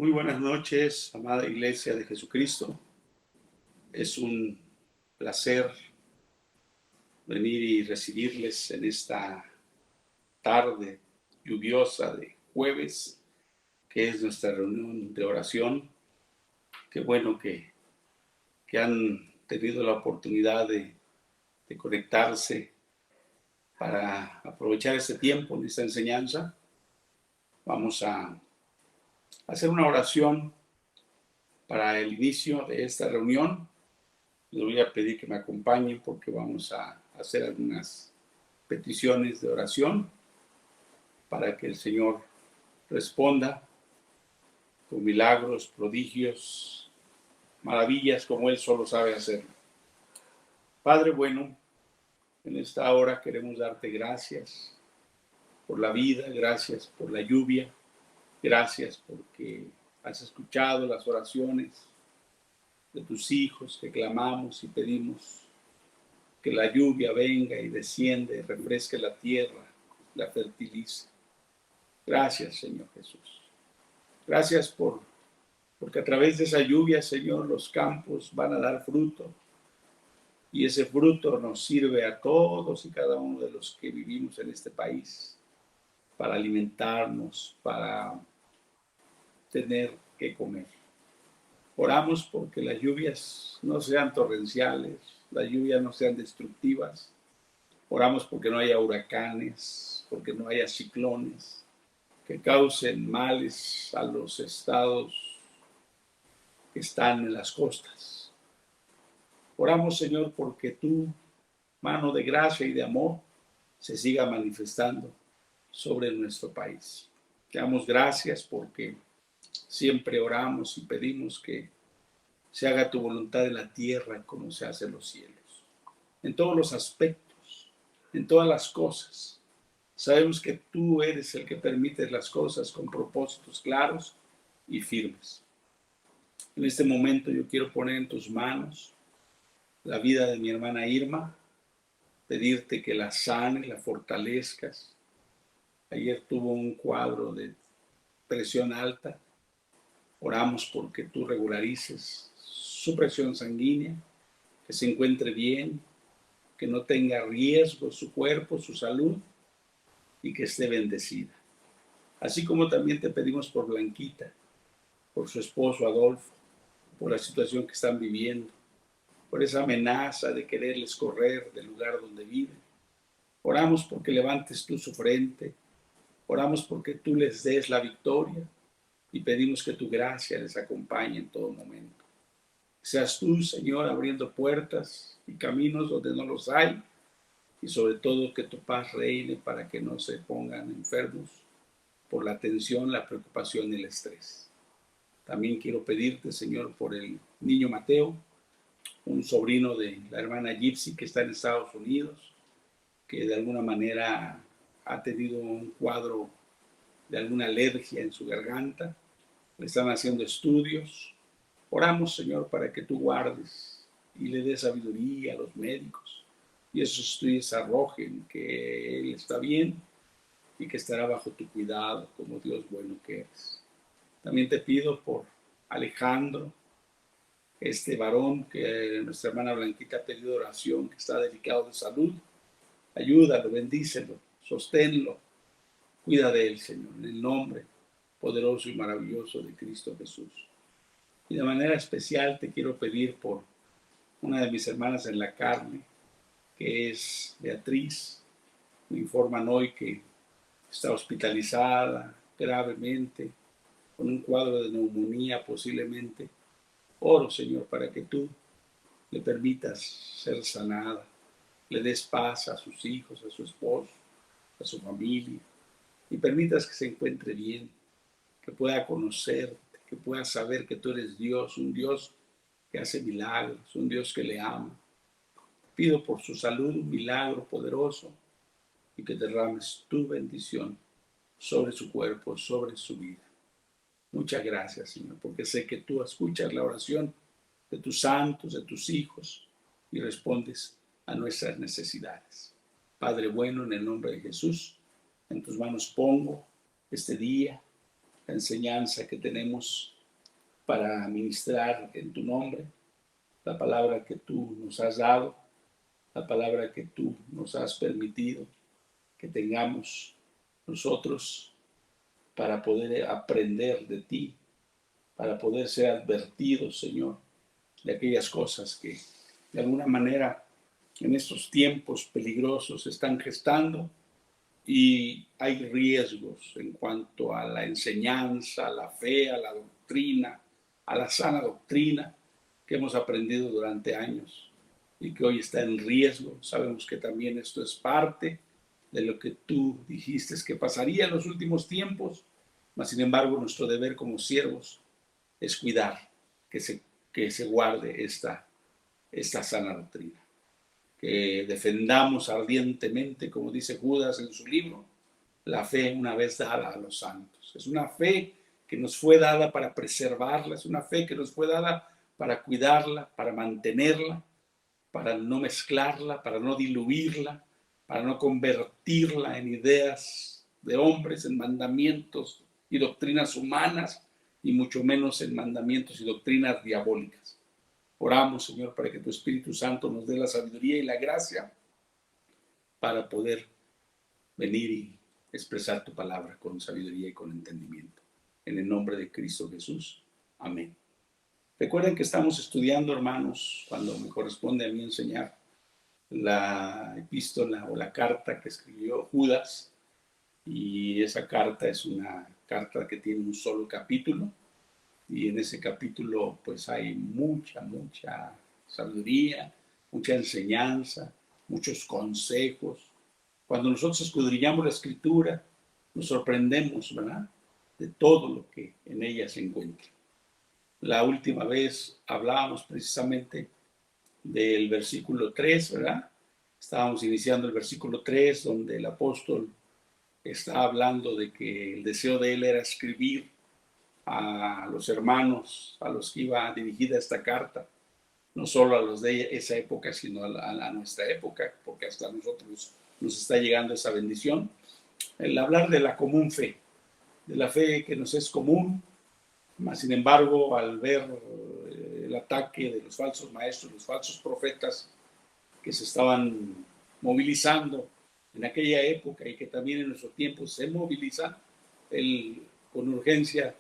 Muy buenas noches, amada Iglesia de Jesucristo. Es un placer venir y recibirles en esta tarde lluviosa de jueves, que es nuestra reunión de oración. Qué bueno que han tenido la oportunidad de conectarse para aprovechar este tiempo en esta enseñanza. Vamos a hacer una oración para el inicio de esta reunión. Les voy a pedir que me acompañen porque vamos a hacer algunas peticiones de oración para que el Señor responda con milagros, prodigios, maravillas como Él solo sabe hacer. Padre bueno, en esta hora queremos darte gracias por la vida, gracias por la lluvia, gracias porque has escuchado las oraciones de tus hijos que clamamos y pedimos que la lluvia venga y descienda y refresque la tierra, la fertilice. Gracias, Señor Jesús. Gracias porque a través de esa lluvia, Señor, los campos van a dar fruto y ese fruto nos sirve a todos y cada uno de los que vivimos en este país para alimentarnos, para tener que comer. Oramos porque las lluvias no sean torrenciales, las lluvias no sean destructivas. Oramos porque no haya huracanes, porque no haya ciclones que causen males a los estados que están en las costas. Oramos, Señor, porque tu mano de gracia y de amor se siga manifestando sobre nuestro país. Te damos gracias porque siempre oramos y pedimos que se haga tu voluntad en la tierra como se hace en los cielos. En todos los aspectos, en todas las cosas. Sabemos que tú eres el que permites las cosas con propósitos claros y firmes. En este momento yo quiero poner en tus manos la vida de mi hermana Irma, pedirte que la sanes, la fortalezcas. Ayer tuvo un cuadro de presión alta. Oramos porque tú regularices su presión sanguínea, que se encuentre bien, que no tenga riesgo su cuerpo, su salud y que esté bendecida. Así como también te pedimos por Blanquita, por su esposo Adolfo, por la situación que están viviendo, por esa amenaza de quererles correr del lugar donde viven. Oramos porque levantes tú su frente, oramos porque tú les des la victoria y pedimos que tu gracia les acompañe en todo momento. Seas tú, Señor, abriendo puertas y caminos donde no los hay y sobre todo que tu paz reine para que no se pongan enfermos por la tensión, la preocupación y el estrés. También quiero pedirte, Señor, por el niño Mateo, un sobrino de la hermana Gypsy que está en Estados Unidos, que de alguna manera ha tenido un cuadro de alguna alergia en su garganta. Le están haciendo estudios. Oramos, Señor, para que tú guardes y le des sabiduría a los médicos y esos estudios arrojen que él está bien y que estará bajo tu cuidado como Dios bueno que eres. También te pido por Alejandro, este varón que nuestra hermana Blanquita ha pedido oración, que está delicado de salud. Ayúdalo, bendícelo, sosténlo, cuida de él, Señor, en el nombre poderoso y maravilloso de Cristo Jesús. Y de manera especial te quiero pedir por una de mis hermanas en la carne, que es Beatriz. Me informan hoy que está hospitalizada gravemente, con un cuadro de neumonía posiblemente. Oro, Señor, para que tú le permitas ser sanada, le des paz a sus hijos, a su esposo, a su familia, y permitas que se encuentre bien, que pueda conocerte, que pueda saber que tú eres Dios, un Dios que hace milagros, un Dios que le ama. Pido por su salud un milagro poderoso y que derrames tu bendición sobre su cuerpo, sobre su vida. Muchas gracias, Señor, porque sé que tú escuchas la oración de tus santos, de tus hijos, y respondes a nuestras necesidades. Padre bueno, en el nombre de Jesús, en tus manos pongo este día, la enseñanza que tenemos para ministrar en tu nombre, la palabra que tú nos has dado, la palabra que tú nos has permitido que tengamos nosotros para poder aprender de ti, para poder ser advertidos, Señor, de aquellas cosas que de alguna manera en estos tiempos peligrosos se están gestando y hay riesgos en cuanto a la enseñanza, a la fe, a la doctrina, a la sana doctrina que hemos aprendido durante años y que hoy está en riesgo. Sabemos que también esto es parte de lo que tú dijiste que pasaría en los últimos tiempos, mas sin embargo nuestro deber como siervos es cuidar que se guarde esta sana doctrina, que defendamos ardientemente, como dice Judas en su libro, la fe una vez dada a los santos. Es una fe que nos fue dada para preservarla, es una fe que nos fue dada para cuidarla, para mantenerla, para no mezclarla, para no diluirla, para no convertirla en ideas de hombres, en mandamientos y doctrinas humanas, y mucho menos en mandamientos y doctrinas diabólicas. Oramos, Señor, para que tu Espíritu Santo nos dé la sabiduría y la gracia para poder venir y expresar tu palabra con sabiduría y con entendimiento. En el nombre de Cristo Jesús. Amén. Recuerden que estamos estudiando, hermanos, cuando me corresponde a mí enseñar, la epístola o la carta que escribió Judas, y esa carta es una carta que tiene un solo capítulo, y en ese capítulo pues hay mucha sabiduría, mucha enseñanza, muchos consejos. Cuando nosotros escudriñamos la Escritura, nos sorprendemos, ¿verdad?, de todo lo que en ella se encuentra. La última vez hablábamos precisamente del versículo 3, ¿verdad? Estábamos iniciando el versículo 3, donde el apóstol está hablando de que el deseo de él era escribir a los hermanos a los que iba dirigida esta carta, no solo a los de esa época, sino a nuestra época, porque hasta nosotros nos está llegando esa bendición. El hablar de la común fe, de la fe que nos es común, mas sin embargo, al ver el ataque de los falsos maestros, los falsos profetas que se estaban movilizando en aquella época y que también en nuestro tiempo se movilizan, él con urgencia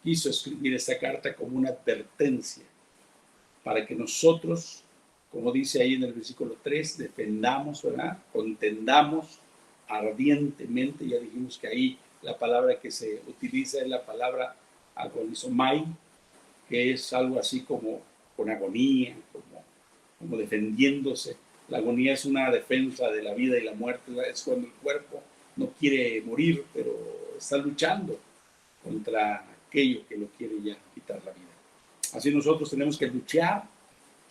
quiso escribir esta carta como una advertencia para que nosotros, como dice ahí en el versículo 3, defendamos, ¿verdad?, contendamos ardientemente. Ya dijimos que ahí la palabra que se utiliza es la palabra agonizomai, que es algo así como con agonía, como defendiéndose. La agonía es una defensa de la vida y la muerte, es cuando el cuerpo no quiere morir, pero está luchando contra aquello que lo quiere ya quitar la vida. Así nosotros tenemos que luchar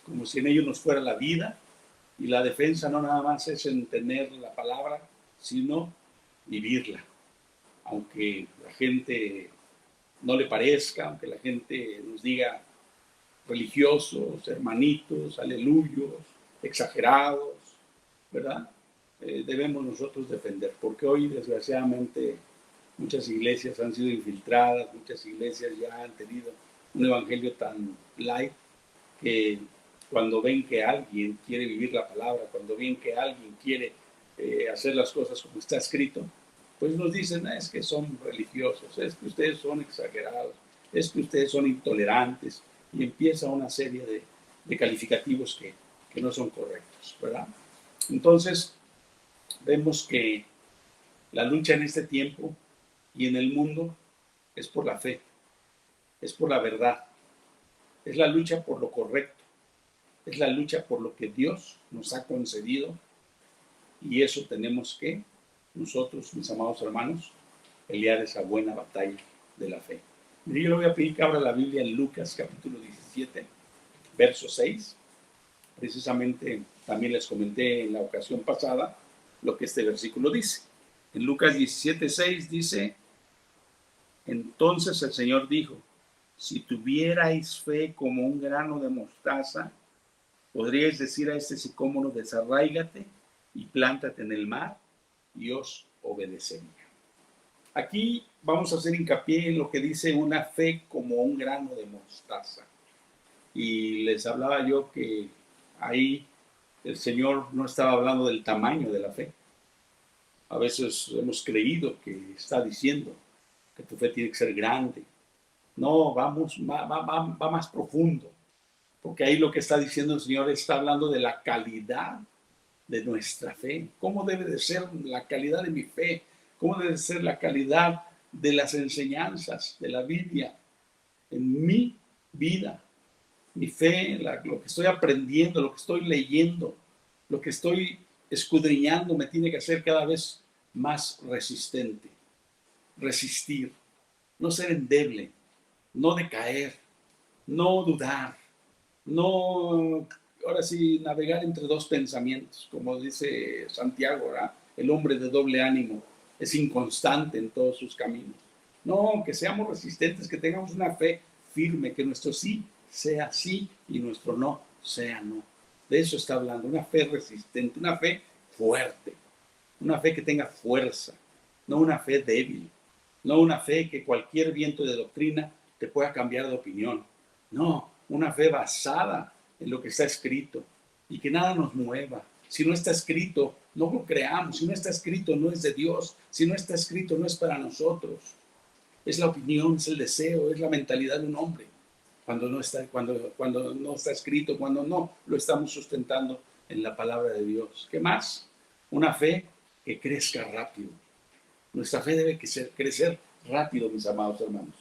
como si en ello nos fuera la vida, y la defensa no nada más es entender la palabra, sino vivirla. Aunque la gente no le parezca, aunque la gente nos diga religiosos, hermanitos, aleluyos, exagerados, ¿verdad? Debemos nosotros defender, porque hoy desgraciadamente muchas iglesias han sido infiltradas, muchas iglesias ya han tenido un evangelio tan light que cuando ven que alguien quiere vivir la palabra, cuando ven que alguien quiere hacer las cosas como está escrito, pues nos dicen, es que son religiosos, es que ustedes son exagerados, es que ustedes son intolerantes, y empieza una serie de calificativos que no son correctos, ¿verdad? Entonces, vemos que la lucha en este tiempo y en el mundo es por la fe, es por la verdad, es la lucha por lo correcto, es la lucha por lo que Dios nos ha concedido, y eso tenemos que nosotros, mis amados hermanos, pelear esa buena batalla de la fe. Yo le voy a pedir que abra la Biblia en Lucas capítulo 17, verso 6. Precisamente también les comenté en la ocasión pasada lo que este versículo dice. En Lucas 17, 6 dice: entonces el Señor dijo, si tuvierais fe como un grano de mostaza, podríais decir a este sicómoro, desarráigate y plántate en el mar, y os obedecería. Aquí vamos a hacer hincapié en lo que dice una fe como un grano de mostaza. Y les hablaba yo que ahí el Señor no estaba hablando del tamaño de la fe. A veces hemos creído que está diciendo que tu fe tiene que ser grande. No, va más profundo, porque ahí lo que está diciendo el Señor está hablando de la calidad de nuestra fe. ¿Cómo debe de ser la calidad de mi fe? ¿Cómo debe de ser la calidad de las enseñanzas de la Biblia en mi vida? Mi fe, lo que estoy aprendiendo, lo que estoy leyendo, lo que estoy escudriñando me tiene que hacer cada vez más resistente. Resistir, no ser endeble, no decaer, no dudar, no, ahora sí, navegar entre dos pensamientos, como dice Santiago, ¿verdad? El hombre de doble ánimo es inconstante en todos sus caminos. No, que seamos resistentes, que tengamos una fe firme, que nuestro sí sea sí y nuestro no sea no. De eso está hablando, una fe resistente, una fe fuerte, una fe que tenga fuerza, no una fe débil, no una fe que cualquier viento de doctrina te pueda cambiar de opinión. No, una fe basada en lo que está escrito y que nada nos mueva. Si no está escrito, no lo creamos. Si no está escrito, no es de Dios. Si no está escrito, no es para nosotros. Es la opinión, es el deseo, es la mentalidad de un hombre. Cuando no está escrito, cuando no lo estamos sustentando en la palabra de Dios. ¿Qué más? Una fe que crezca rápido. Nuestra fe debe crecer rápido, mis amados hermanos,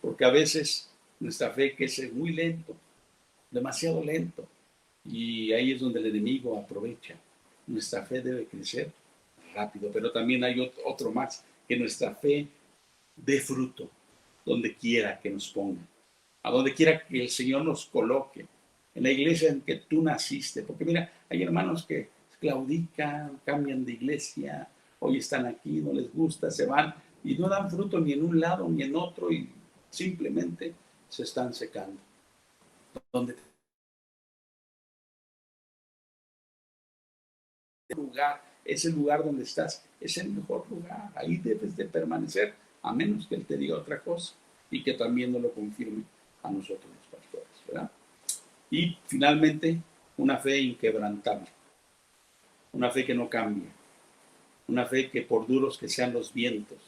porque a veces nuestra fe crece muy lento, demasiado lento, y ahí es donde el enemigo aprovecha. Nuestra fe debe crecer rápido, pero también hay otro más, que nuestra fe dé fruto donde quiera que nos ponga, a donde quiera que el Señor nos coloque, en la iglesia en que tú naciste, porque mira, hay hermanos que claudican, cambian de iglesia, hoy están aquí, no les gusta, se van y no dan fruto ni en un lado ni en otro y simplemente se están secando. Donde lugar, es el lugar donde estás, es el mejor lugar, ahí debes de permanecer, a menos que Él te diga otra cosa y que también nos lo confirme a nosotros los pastores, ¿verdad? Y finalmente, una fe inquebrantable, una fe que no cambia, una fe que por duros que sean los vientos,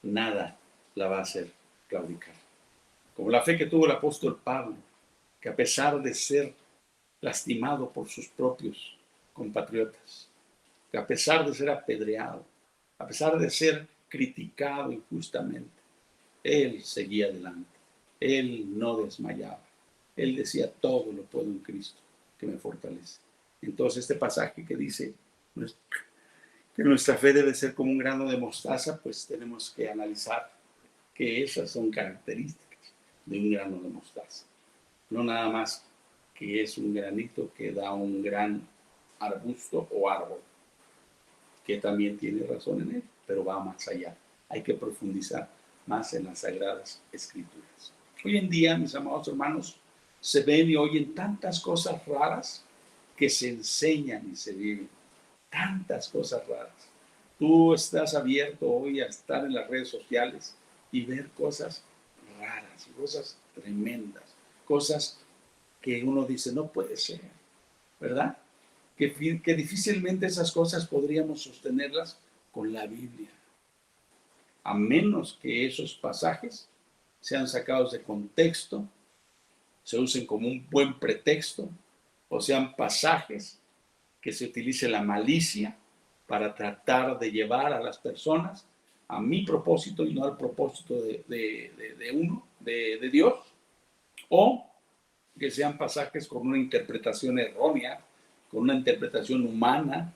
nada la va a hacer claudicar. Como la fe que tuvo el apóstol Pablo, que a pesar de ser lastimado por sus propios compatriotas, que a pesar de ser apedreado, a pesar de ser criticado injustamente, él seguía adelante, él no desmayaba, él decía todo lo puedo en Cristo que me fortalece. Entonces este pasaje que dice que nuestra fe debe ser como un grano de mostaza, pues tenemos que analizar que esas son características de un grano de mostaza. No nada más que es un granito que da un gran arbusto o árbol, que también tiene razón en él, pero va más allá. Hay que profundizar más en las Sagradas Escrituras. Hoy en día, mis amados hermanos, se ven y oyen tantas cosas raras que se enseñan y se viven. Tantas cosas raras. Tú estás abierto hoy a estar en las redes sociales y ver cosas raras, cosas tremendas, cosas que uno dice, no puede ser, ¿verdad? Que difícilmente esas cosas podríamos sostenerlas con la Biblia, a menos que esos pasajes sean sacados de contexto, se usen como un buen pretexto, o sean pasajes que se utilice la malicia para tratar de llevar a las personas a mi propósito y no al propósito de Dios, o que sean pasajes con una interpretación errónea, con una interpretación humana,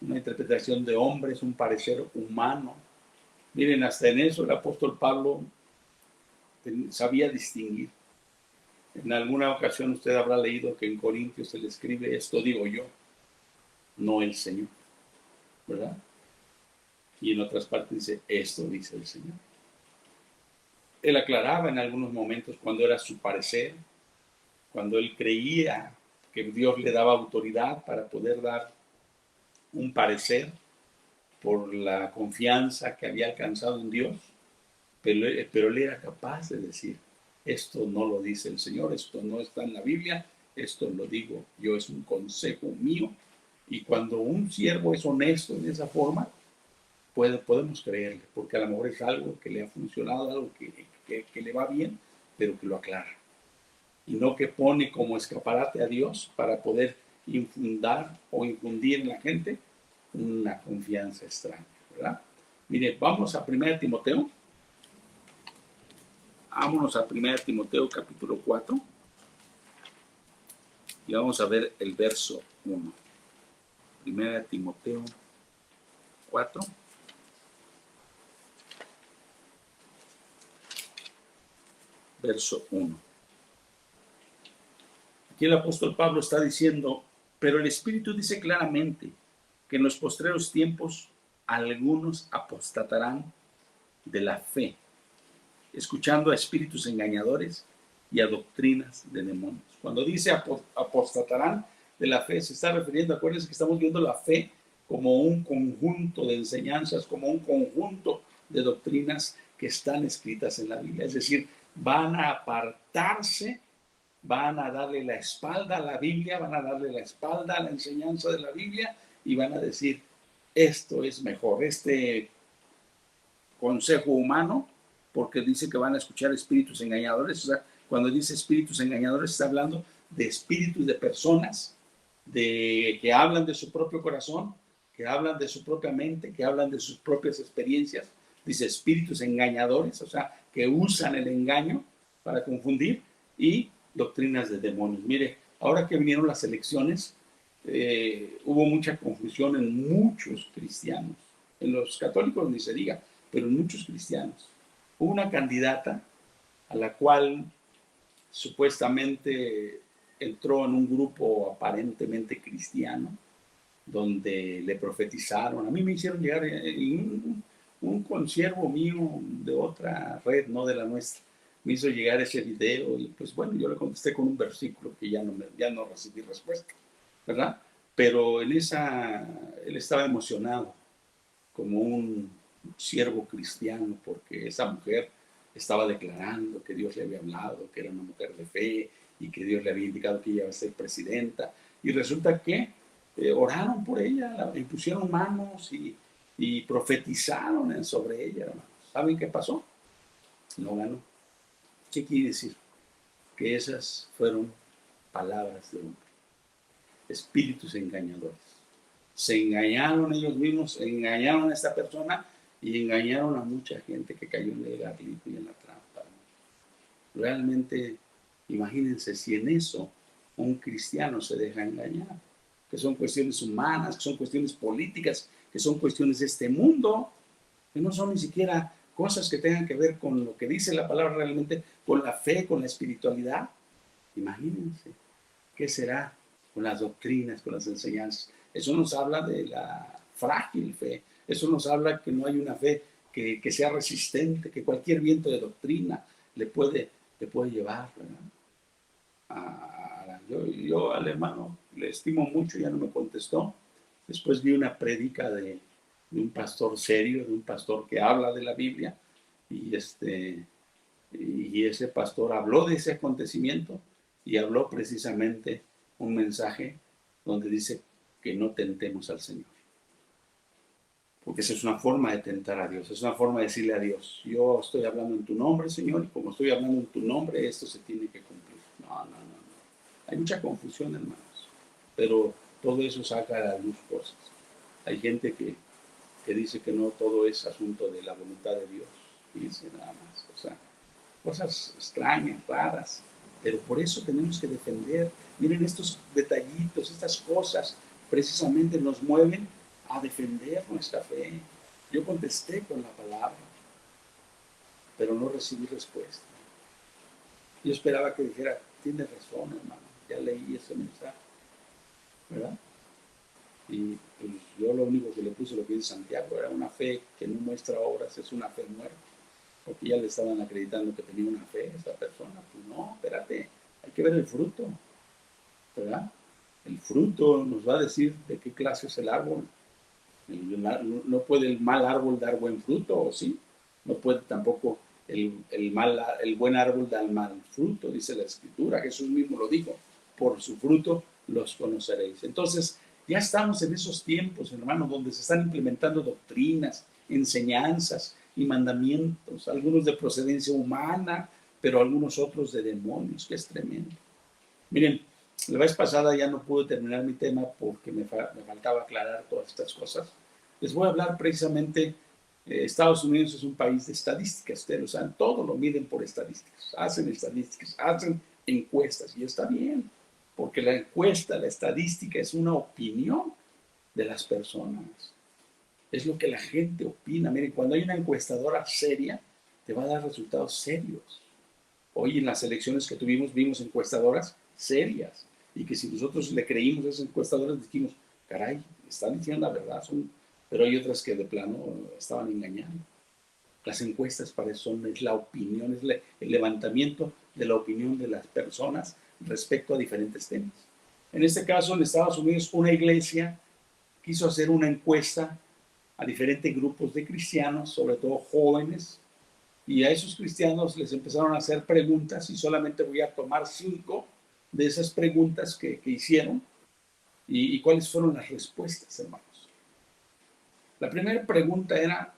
una interpretación de hombres, un parecer humano. Miren, hasta en eso el apóstol Pablo sabía distinguir. En alguna ocasión usted habrá leído que en Corintios se le escribe, esto digo yo, no el Señor, ¿verdad? Y en otras partes dice, esto dice el Señor. Él aclaraba en algunos momentos cuando era su parecer, cuando él creía que Dios le daba autoridad para poder dar un parecer por la confianza que había alcanzado en Dios. pero él era capaz de decir, esto no lo dice el Señor, esto no está en la Biblia, esto lo digo yo, es un consejo mío. Y cuando un siervo es honesto de esa forma, podemos creerle, porque a lo mejor es algo que le ha funcionado, algo que le va bien, pero que lo aclara. Y no que pone como escaparate a Dios para poder infundar o infundir en la gente una confianza extraña, ¿verdad? Mire, vamos a 1 Timoteo. Vámonos a 1 Timoteo capítulo 4 y vamos a ver el verso 1. 1 Timoteo 4. Verso 1. Aquí el apóstol Pablo está diciendo, pero el Espíritu dice claramente que en los postreros tiempos algunos apostatarán de la fe, escuchando a espíritus engañadores y a doctrinas de demonios. Cuando dice apostatarán de la fe, se está refiriendo, acuérdense que estamos viendo la fe como un conjunto de enseñanzas, como un conjunto de doctrinas que están escritas en la Biblia. Es decir, van a apartarse, van a darle la espalda a la Biblia, van a darle la espalda a la enseñanza de la Biblia y van a decir, esto es mejor, este consejo humano, porque dice que van a escuchar espíritus engañadores. O sea, cuando dice espíritus engañadores, está hablando de espíritus de personas que hablan de su propio corazón, que hablan de su propia mente, que hablan de sus propias experiencias. Dice espíritus engañadores, o sea, que usan el engaño para confundir, y doctrinas de demonios. Mire, ahora que vinieron las elecciones, hubo mucha confusión en muchos cristianos. En los católicos ni se diga, pero en muchos cristianos. Hubo una candidata a la cual supuestamente entró en un grupo aparentemente cristiano, donde le profetizaron. A mí me hicieron llegar un consiervo mío de otra red, no de la nuestra, me hizo llegar ese video y pues bueno, yo le contesté con un versículo que ya no recibí respuesta, ¿verdad? Pero en esa, él estaba emocionado como un siervo cristiano porque esa mujer estaba declarando que Dios le había hablado, que era una mujer de fe y que Dios le había indicado que ella iba a ser presidenta. Y resulta que oraron por ella, la impusieron manos y profetizaron sobre ella, hermanos. ¿Saben qué pasó? No ganó. ¿Qué quiere decir? Que esas fueron palabras de hombre, espíritus engañadores. Se engañaron ellos mismos, engañaron a esta persona y engañaron a mucha gente que cayó en el garlito y en la trampa. Realmente, imagínense si en eso un cristiano se deja engañar, que son cuestiones humanas, que son cuestiones políticas, que son cuestiones de este mundo, que no son ni siquiera cosas que tengan que ver con lo que dice la palabra realmente, con la fe, con la espiritualidad. Imagínense, ¿qué será con las doctrinas, con las enseñanzas? Eso nos habla de la frágil fe, eso nos habla que no hay una fe que sea resistente, que cualquier viento de doctrina le puede llevar, ¿verdad? Yo al hermano le estimo mucho, ya no me contestó. Después vi una prédica de un pastor serio, de un pastor que habla de la Biblia, y ese pastor habló de ese acontecimiento y habló precisamente un mensaje donde dice que no tentemos al Señor. Porque esa es una forma de tentar a Dios, es una forma de decirle a Dios, yo estoy hablando en tu nombre, Señor, y como estoy hablando en tu nombre, esto se tiene que cumplir. No. Hay mucha confusión, hermanos, pero todo eso saca a la luz cosas. Hay gente que dice que no todo es asunto de la voluntad de Dios, y dice nada más, o sea, cosas extrañas, raras, pero por eso tenemos que defender. Miren, estos detallitos, estas cosas, precisamente nos mueven a defender nuestra fe. Yo contesté con la palabra, pero no recibí respuesta. Yo esperaba que dijera, tienes razón, hermano, ya leí ese mensaje, ¿verdad? Y pues, yo lo único que le puse lo que dice Santiago, era una fe que no muestra obras, es una fe muerta, porque ya le estaban acreditando que tenía una fe esa persona. Pues no, espérate, hay que ver el fruto, ¿verdad? El fruto nos va a decir de qué clase es el árbol. No puede el mal árbol dar buen fruto, ¿o sí? No puede tampoco el buen árbol da mal fruto, dice la Escritura. Jesús mismo lo dijo, por su fruto los conoceréis. Entonces, ya estamos en esos tiempos, hermano, donde se están implementando doctrinas, enseñanzas y mandamientos, algunos de procedencia humana, pero algunos otros de demonios, que es tremendo. Miren, la vez pasada ya no pude terminar mi tema porque me faltaba aclarar todas estas cosas. Les voy a hablar precisamente. Estados Unidos es un país de estadísticas, ustedes lo saben, todo lo miden por estadísticas, hacen encuestas, y está bien, porque la encuesta, la estadística es una opinión de las personas, es lo que la gente opina. Miren, cuando hay una encuestadora seria, te va a dar resultados serios. Hoy en las elecciones que tuvimos, vimos encuestadoras serias, y que si nosotros le creímos a esas encuestadoras, dijimos, caray, están diciendo la verdad, pero hay otras que de plano estaban engañando. Las encuestas para eso son, es la opinión, es el levantamiento de la opinión de las personas respecto a diferentes temas. En este caso, en Estados Unidos, una iglesia quiso hacer una encuesta a diferentes grupos de cristianos, sobre todo jóvenes, y a esos cristianos les empezaron a hacer preguntas, y solamente voy a tomar 5 de esas preguntas que hicieron, y cuáles fueron las respuestas, hermanos. La primera pregunta era: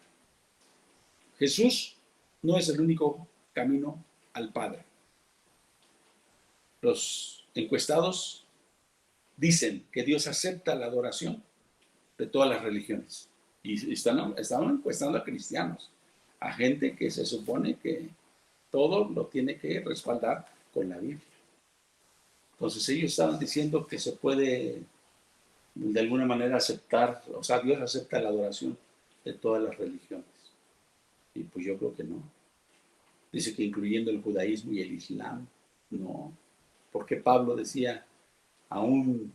Jesús no es el único camino al Padre. Los encuestados dicen que Dios acepta la adoración de todas las religiones. Y estaban encuestando a cristianos, a gente que se supone que todo lo tiene que respaldar con la Biblia. Entonces ellos estaban diciendo que se puede de alguna manera aceptar, o sea, Dios acepta la adoración de todas las religiones. Y pues yo creo que no. Dice que incluyendo el judaísmo y el islam, no. Porque Pablo decía, aún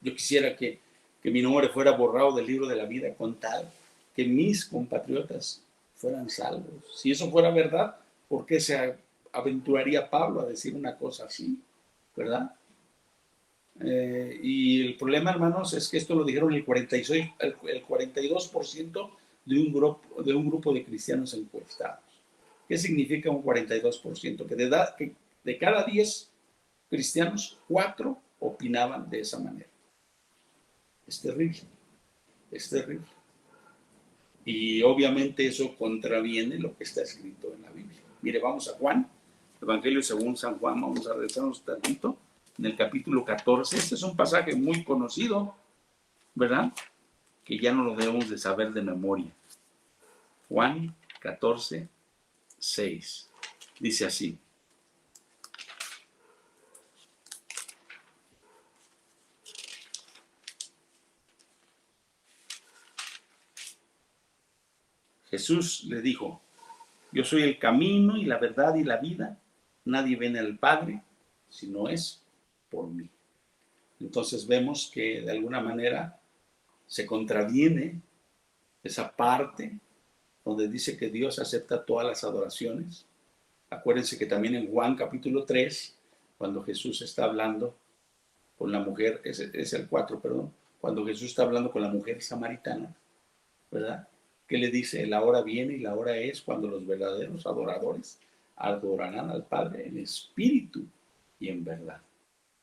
yo quisiera que mi nombre fuera borrado del libro de la vida con tal que mis compatriotas fueran salvos. Si eso fuera verdad, ¿por qué se aventuraría Pablo a decir una cosa así? ¿Verdad? Y el problema, hermanos, es que esto lo dijeron el 42% de un grupo de cristianos encuestados. ¿Qué significa un 42%? Que de cada 10 cristianos, 4 opinaban de esa manera. Es terrible, es terrible. Y obviamente eso contraviene lo que está escrito en la Biblia. Mire, vamos a Juan, Evangelio según San Juan, vamos a regresarnos tantito, en el capítulo 14. Este es un pasaje muy conocido, ¿verdad? Que ya no lo debemos de saber de memoria. Juan 14, 6. Dice así: Jesús le dijo: yo soy el camino y la verdad y la vida. Nadie viene al Padre si no es por mí. Entonces vemos que de alguna manera se contraviene esa parte donde dice que Dios acepta todas las adoraciones. Acuérdense que también en Juan capítulo 3, cuando Jesús está hablando con la mujer, es el 4, perdón, cuando Jesús está hablando con la mujer samaritana, ¿verdad? Que le dice, la hora viene y la hora es cuando los verdaderos adoradores adorarán al Padre en espíritu y en verdad.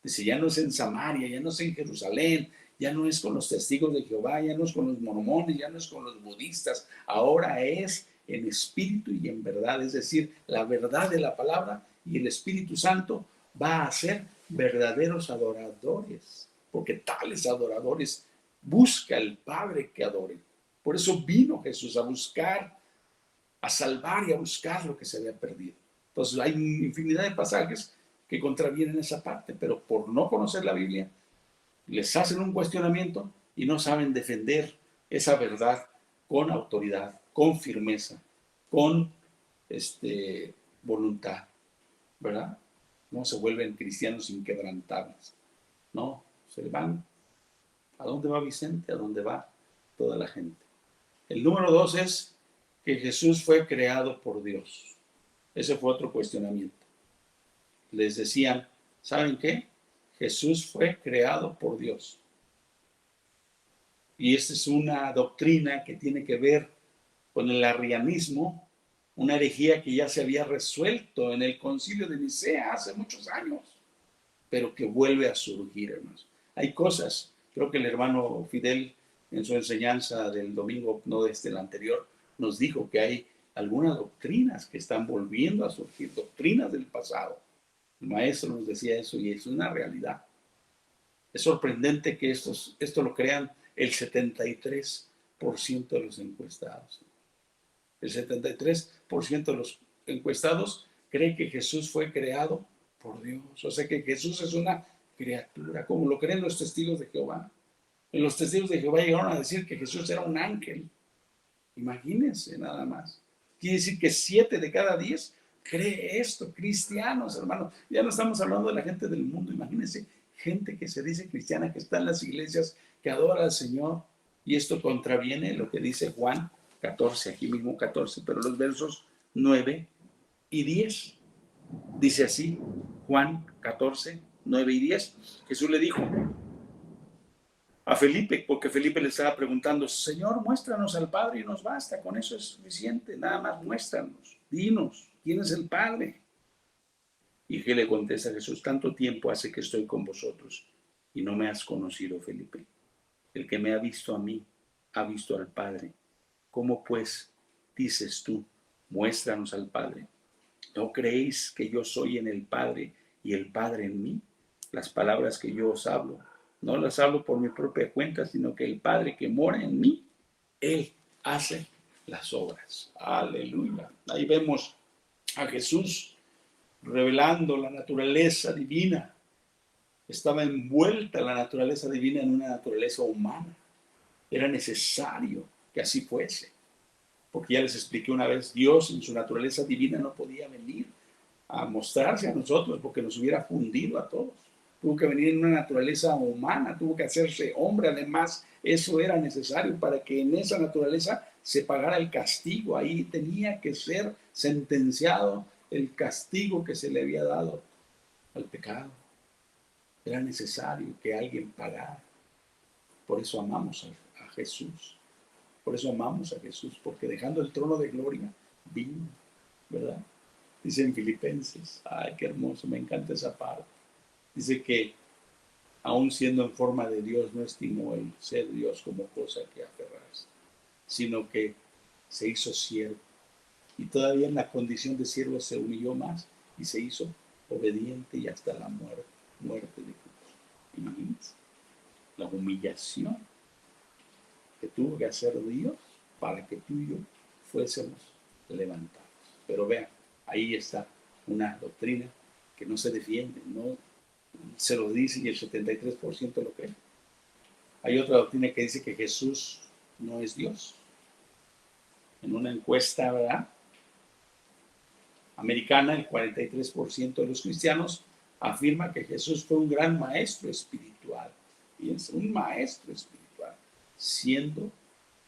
Dice, ya no es en Samaria, ya no es en Jerusalén, ya no es con los testigos de Jehová, ya no es con los mormones, ya no es con los budistas, ahora es en espíritu y en verdad. Es decir, la verdad de la palabra y el Espíritu Santo va a ser verdaderos adoradores, porque tales adoradores busca el Padre que adoren. Por eso vino Jesús a buscar, a salvar y a buscar lo que se había perdido. Entonces hay infinidad de pasajes que contravienen esa parte, pero por no conocer la Biblia, les hacen un cuestionamiento y no saben defender esa verdad con autoridad, con firmeza, con voluntad, ¿verdad? No se vuelven cristianos inquebrantables, no, se van. ¿A dónde va Vicente? ¿A dónde va toda la gente? El número 2 es que Jesús fue creado por Dios. Ese fue otro cuestionamiento. Les decían, ¿saben qué? Jesús fue creado por Dios. Y esta es una doctrina que tiene que ver con el arrianismo una herejía que ya se había resuelto en el concilio de Nicea hace muchos años, pero que vuelve a surgir, hermanos. Hay cosas, creo que el hermano Fidel en su enseñanza del domingo, no desde el anterior, nos dijo que hay algunas doctrinas que están volviendo a surgir, doctrinas del pasado. El maestro nos decía eso y es una realidad. Es sorprendente que esto lo crean el 73% de los encuestados. El 73% de los encuestados cree que Jesús fue creado por Dios. O sea que Jesús es una criatura, como lo creen los testigos de Jehová. En los testigos de Jehová llegaron a decir que Jesús era un ángel. Imagínense nada más. Quiere decir que 7 de cada 10 cree esto. Cristianos, hermanos. Ya no estamos hablando de la gente del mundo. Imagínense gente que se dice cristiana, que está en las iglesias, que adora al Señor. Y esto contraviene lo que dice Juan 14, aquí mismo 14, pero los versos 9 y 10. Dice así, Juan 14, 9 y 10. Jesús le dijo a Felipe, porque Felipe le estaba preguntando, Señor, muéstranos al Padre y nos basta, con eso es suficiente, nada más muéstranos, dinos, ¿quién es el Padre? Y que le contesta a Jesús, tanto tiempo hace que estoy con vosotros y no me has conocido, Felipe. El que me ha visto a mí, ha visto al Padre. ¿Cómo pues dices tú, muéstranos al Padre? ¿No creéis que yo soy en el Padre y el Padre en mí? Las palabras que yo os hablo, no las hablo por mi propia cuenta, sino que el Padre que mora en mí, Él hace las obras. Aleluya. Ahí vemos a Jesús revelando la naturaleza divina. Estaba envuelta la naturaleza divina en una naturaleza humana. Era necesario que así fuese. Porque ya les expliqué una vez, Dios en su naturaleza divina no podía venir a mostrarse a nosotros porque nos hubiera fundido a todos. Tuvo que venir en una naturaleza humana, tuvo que hacerse hombre. Además, eso era necesario para que en esa naturaleza se pagara el castigo. Ahí tenía que ser sentenciado el castigo que se le había dado al pecado. Era necesario que alguien pagara. Por eso amamos a Jesús. Por eso amamos a Jesús, porque dejando el trono de gloria, vino, ¿verdad? Dice en Filipenses, ay, qué hermoso, me encanta esa parte. Dice que aún siendo en forma de Dios, no estimó el ser Dios como cosa que aferrarse, sino que se hizo siervo. Y todavía en la condición de siervo se humilló más y se hizo obediente y hasta la muerte de cruz. Imagínense, la humillación que tuvo que hacer Dios para que tú y yo fuésemos levantados. Pero vean, ahí está una doctrina que no se defiende, no se lo dice y el 73% lo cree. Hay otra doctrina que dice que Jesús no es Dios. En una encuesta, ¿verdad?, americana, el 43% de los cristianos afirma que Jesús fue un gran maestro espiritual. Fíjense, un maestro espiritual,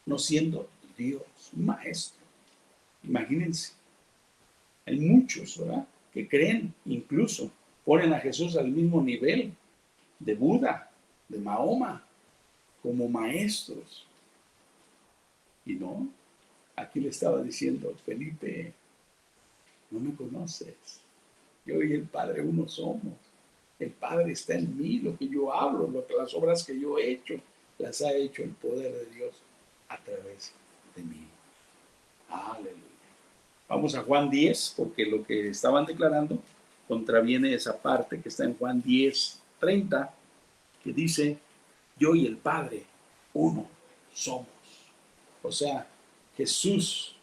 no siendo Dios, un maestro. Imagínense, hay muchos, ¿verdad?, que creen, incluso ponen a Jesús al mismo nivel de Buda, de Mahoma, como maestros. Y no, aquí le estaba diciendo, Felipe, no me conoces. Yo y el Padre uno somos. El Padre está en mí, lo que yo hablo, las obras que yo he hecho, las ha hecho el poder de Dios a través de mí. Aleluya. Vamos a Juan 10, porque lo que estaban declarando contraviene esa parte que está en Juan 10, 30, que dice, yo y el Padre uno somos. O sea, Jesús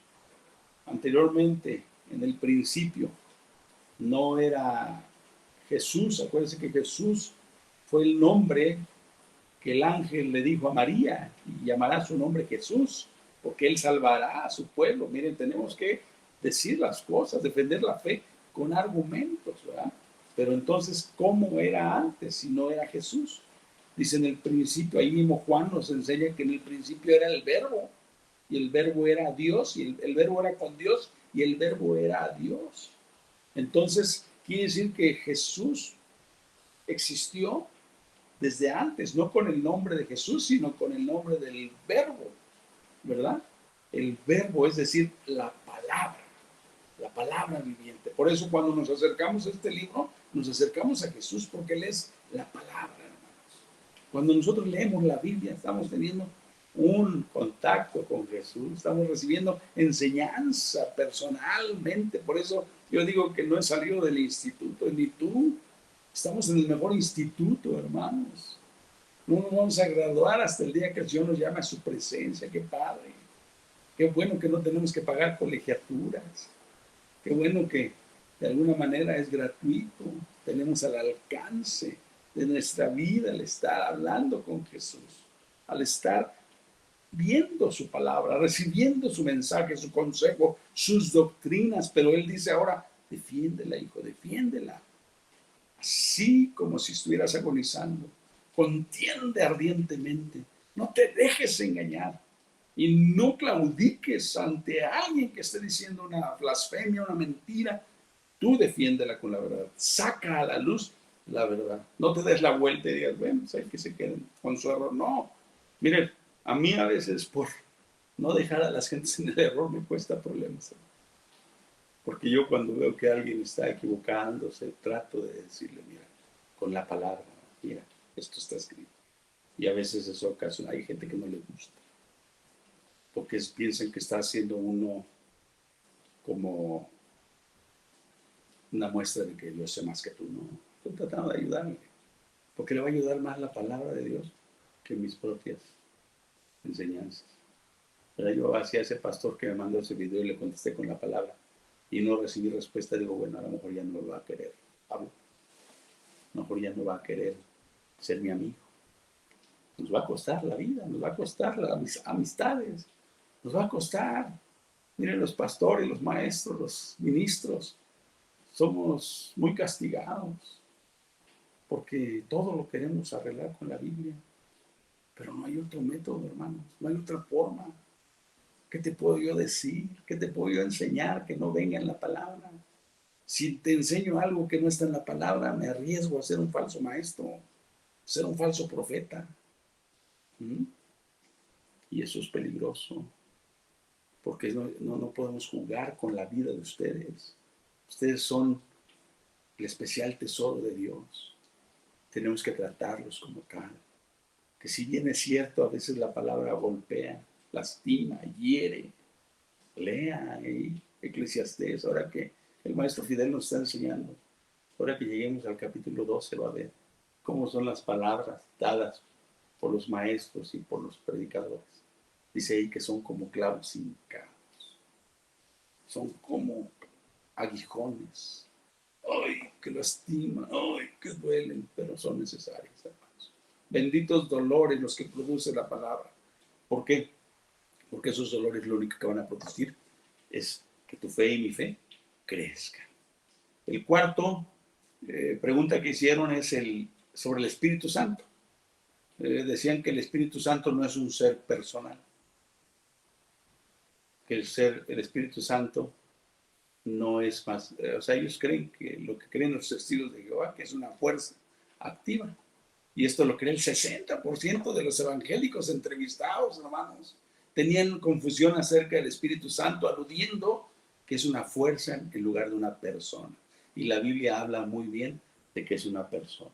anteriormente, en el principio, no era Jesús. Acuérdense que Jesús fue el nombre que el ángel le dijo a María, y llamará su nombre Jesús, porque él salvará a su pueblo. Miren, tenemos que decir las cosas, defender la fe con argumentos, ¿verdad? Pero entonces, ¿cómo era antes si no era Jesús? Dice en el principio, ahí mismo Juan nos enseña que en el principio era el verbo, y el verbo era Dios, y el verbo era con Dios, y el verbo era Dios. Entonces, quiere decir que Jesús existió desde antes, no con el nombre de Jesús, sino con el nombre del verbo, ¿verdad? El verbo, es decir, la palabra. la palabra viviente. Por eso cuando nos acercamos a este libro, nos acercamos a Jesús, porque Él es la palabra, hermanos. Cuando nosotros leemos la Biblia, estamos teniendo un contacto con Jesús, estamos recibiendo enseñanza personalmente. Por eso yo digo que no he salido del instituto, ni tú. Estamos en el mejor instituto, hermanos. No nos vamos a graduar hasta el día que el Señor nos llame a su presencia. Qué padre. Qué bueno que no tenemos que pagar colegiaturas. Qué bueno que de alguna manera es gratuito. Tenemos al alcance de nuestra vida al estar hablando con Jesús, al estar viendo su palabra, recibiendo su mensaje, su consejo, sus doctrinas. Pero Él dice ahora, defiéndela, hijo, defiéndela. Así como si estuvieras agonizando. Contiende ardientemente. No te dejes engañar. Y no claudiques ante alguien que esté diciendo una blasfemia, una mentira. Tú defiéndela con la verdad. Saca a la luz la verdad. No te des la vuelta y digas, bueno, hay que se queden con su error. No. Miren, a mí a veces por no dejar a las gentes en el error me cuesta problemas. Porque yo cuando veo que alguien está equivocándose, trato de decirle, mira, con la palabra, mira, esto está escrito. Y a veces eso ocasiona, hay gente que no le gusta, porque piensan que está haciendo uno como una muestra de que yo sé más que tú. No, estoy tratando de ayudarle, porque le va a ayudar más la palabra de Dios que mis propias enseñanzas. Pero yo hacia ese pastor que me mandó ese video y le contesté con la palabra y no recibí respuesta, digo, bueno, a lo mejor ya no lo va a querer, Pablo. A lo mejor ya no va a querer ser mi amigo. Nos va a costar la vida, nos va a costar las amistades, nos va a costar. Miren, los pastores, los maestros, los ministros, somos muy castigados porque todo lo queremos arreglar con la Biblia. Pero no hay otro método, hermanos, no hay otra forma. ¿Qué te puedo yo decir? ¿Qué te puedo yo enseñar que no venga en la palabra? Si te enseño algo que no está en la palabra, me arriesgo a ser un falso maestro, ser un falso profeta. ¿Mm? Y eso es peligroso, porque no podemos jugar con la vida de ustedes. Ustedes son el especial tesoro de Dios. Tenemos que tratarlos como tal. Que si bien es cierto, a veces la palabra golpea, lastima, hiere. Lea ahí Eclesiastés, ahora que el maestro Fidel nos está enseñando. Ahora que lleguemos al capítulo 12 va a ver cómo son las palabras dadas por los maestros y por los predicadores. Dice ahí que son como clavos hincados. Son como aguijones. ¡Ay, que lastiman! ¡Ay, que duelen! Pero son necesarios, hermanos. Benditos dolores los que produce la palabra. ¿Por qué? Porque esos dolores lo único que van a producir es que tu fe y mi fe crezcan. El cuarto pregunta que hicieron es sobre el Espíritu Santo. Decían que el Espíritu Santo no es un ser personal. Que el Espíritu Santo no es más, o sea, ellos creen que lo que creen los testigos de Jehová, que es una fuerza activa. Y esto lo cree el 60% de los evangélicos entrevistados, hermanos. Tenían confusión acerca del Espíritu Santo, aludiendo que es una fuerza en lugar de una persona. Y la Biblia habla muy bien de que es una persona.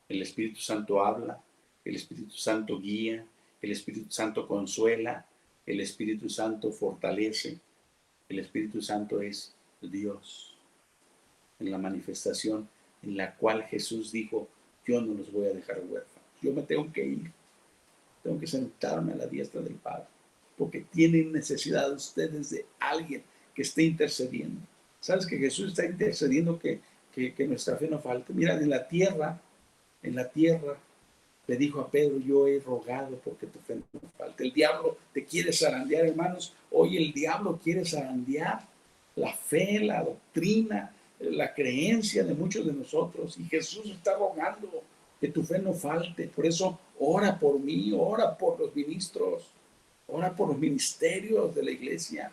El Espíritu Santo habla, el Espíritu Santo guía, el Espíritu Santo consuela, el Espíritu Santo fortalece. El Espíritu Santo es Dios en la manifestación en la cual Jesús dijo, yo no los voy a dejar huérfanos, yo me tengo que ir, tengo que sentarme a la diestra del Padre, porque tienen necesidad ustedes de alguien que esté intercediendo. ¿Sabes que Jesús está intercediendo que nuestra fe no falte? Mira, en la tierra, le dijo a Pedro, yo he rogado porque tu fe no falte. El diablo te quiere zarandear, hermanos. Hoy el diablo quiere zarandear la fe, la doctrina, la creencia de muchos de nosotros. Y Jesús está rogando que tu fe no falte. Por eso ora por mí, ora por los ministros, ora por los ministerios de la iglesia.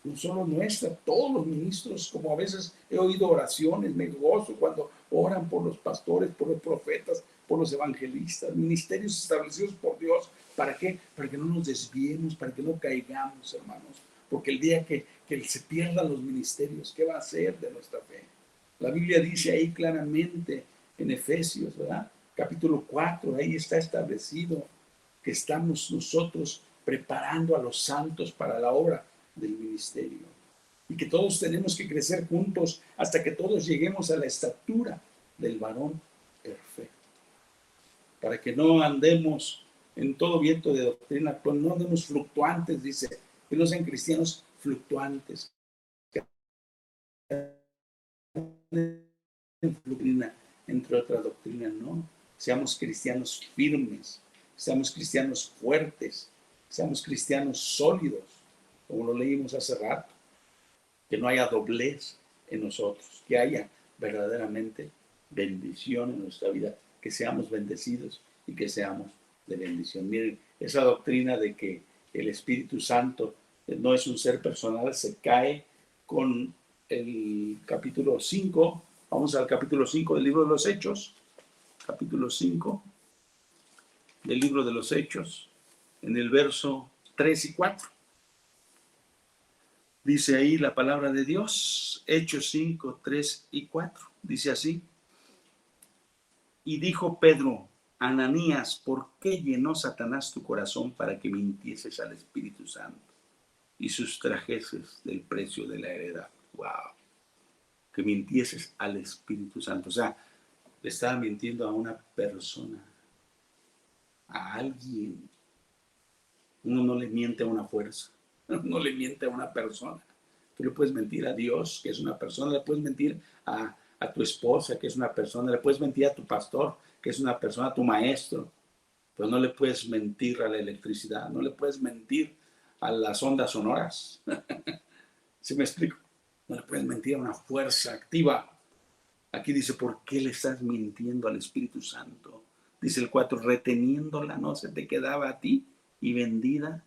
No solo nuestra, todos los ministros, como a veces he oído oraciones, me gozo cuando oran por los pastores, por los profetas, por los evangelistas, ministerios establecidos por Dios. ¿Para qué? Para que no nos desviemos, para que no caigamos, hermanos. Porque el día que que se pierdan los ministerios, ¿qué va a hacer de nuestra fe? La Biblia dice ahí claramente en Efesios, ¿verdad? Capítulo 4, ahí está establecido que estamos nosotros preparando a los santos para la obra del ministerio y que todos tenemos que crecer juntos hasta que todos lleguemos a la estatura del varón perfecto, para que no andemos en todo viento de doctrina, pues no andemos fluctuantes, dice, que no sean cristianos fluctuantes, doctrina, entre otras doctrinas, no. Seamos cristianos firmes, seamos cristianos fuertes, seamos cristianos sólidos, como lo leímos hace rato, que no haya doblez en nosotros, que haya verdaderamente bendición en nuestra vida, que seamos bendecidos y que seamos de bendición. Miren, esa doctrina de que el Espíritu Santo no es un ser personal se cae con el capítulo 5. Vamos al capítulo 5 del libro de los Hechos. Capítulo 5 del libro de los Hechos, en el verso 3 y 4. Dice ahí la palabra de Dios, Hechos 5, 3 y 4. Dice así: y dijo Pedro, Ananías, ¿por qué llenó Satanás tu corazón para que mintieses al Espíritu Santo y sustrajeses del precio de la heredad? ¡Wow! Que mintieses al Espíritu Santo. O sea, le estaba mintiendo a una persona, a alguien. Uno no le miente a una fuerza, no le miente a una persona. Tú le puedes mentir a Dios, que es una persona, le puedes mentir a tu esposa, que es una persona, le puedes mentir a tu pastor, que es una persona, a tu maestro, pero no le puedes mentir a la electricidad, no le puedes mentir a las ondas sonoras. ¿Sí me explico? No le puedes mentir a una fuerza activa. Aquí dice, ¿por qué le estás mintiendo al Espíritu Santo? Dice el 4, reteniéndola no se te quedaba a ti y vendida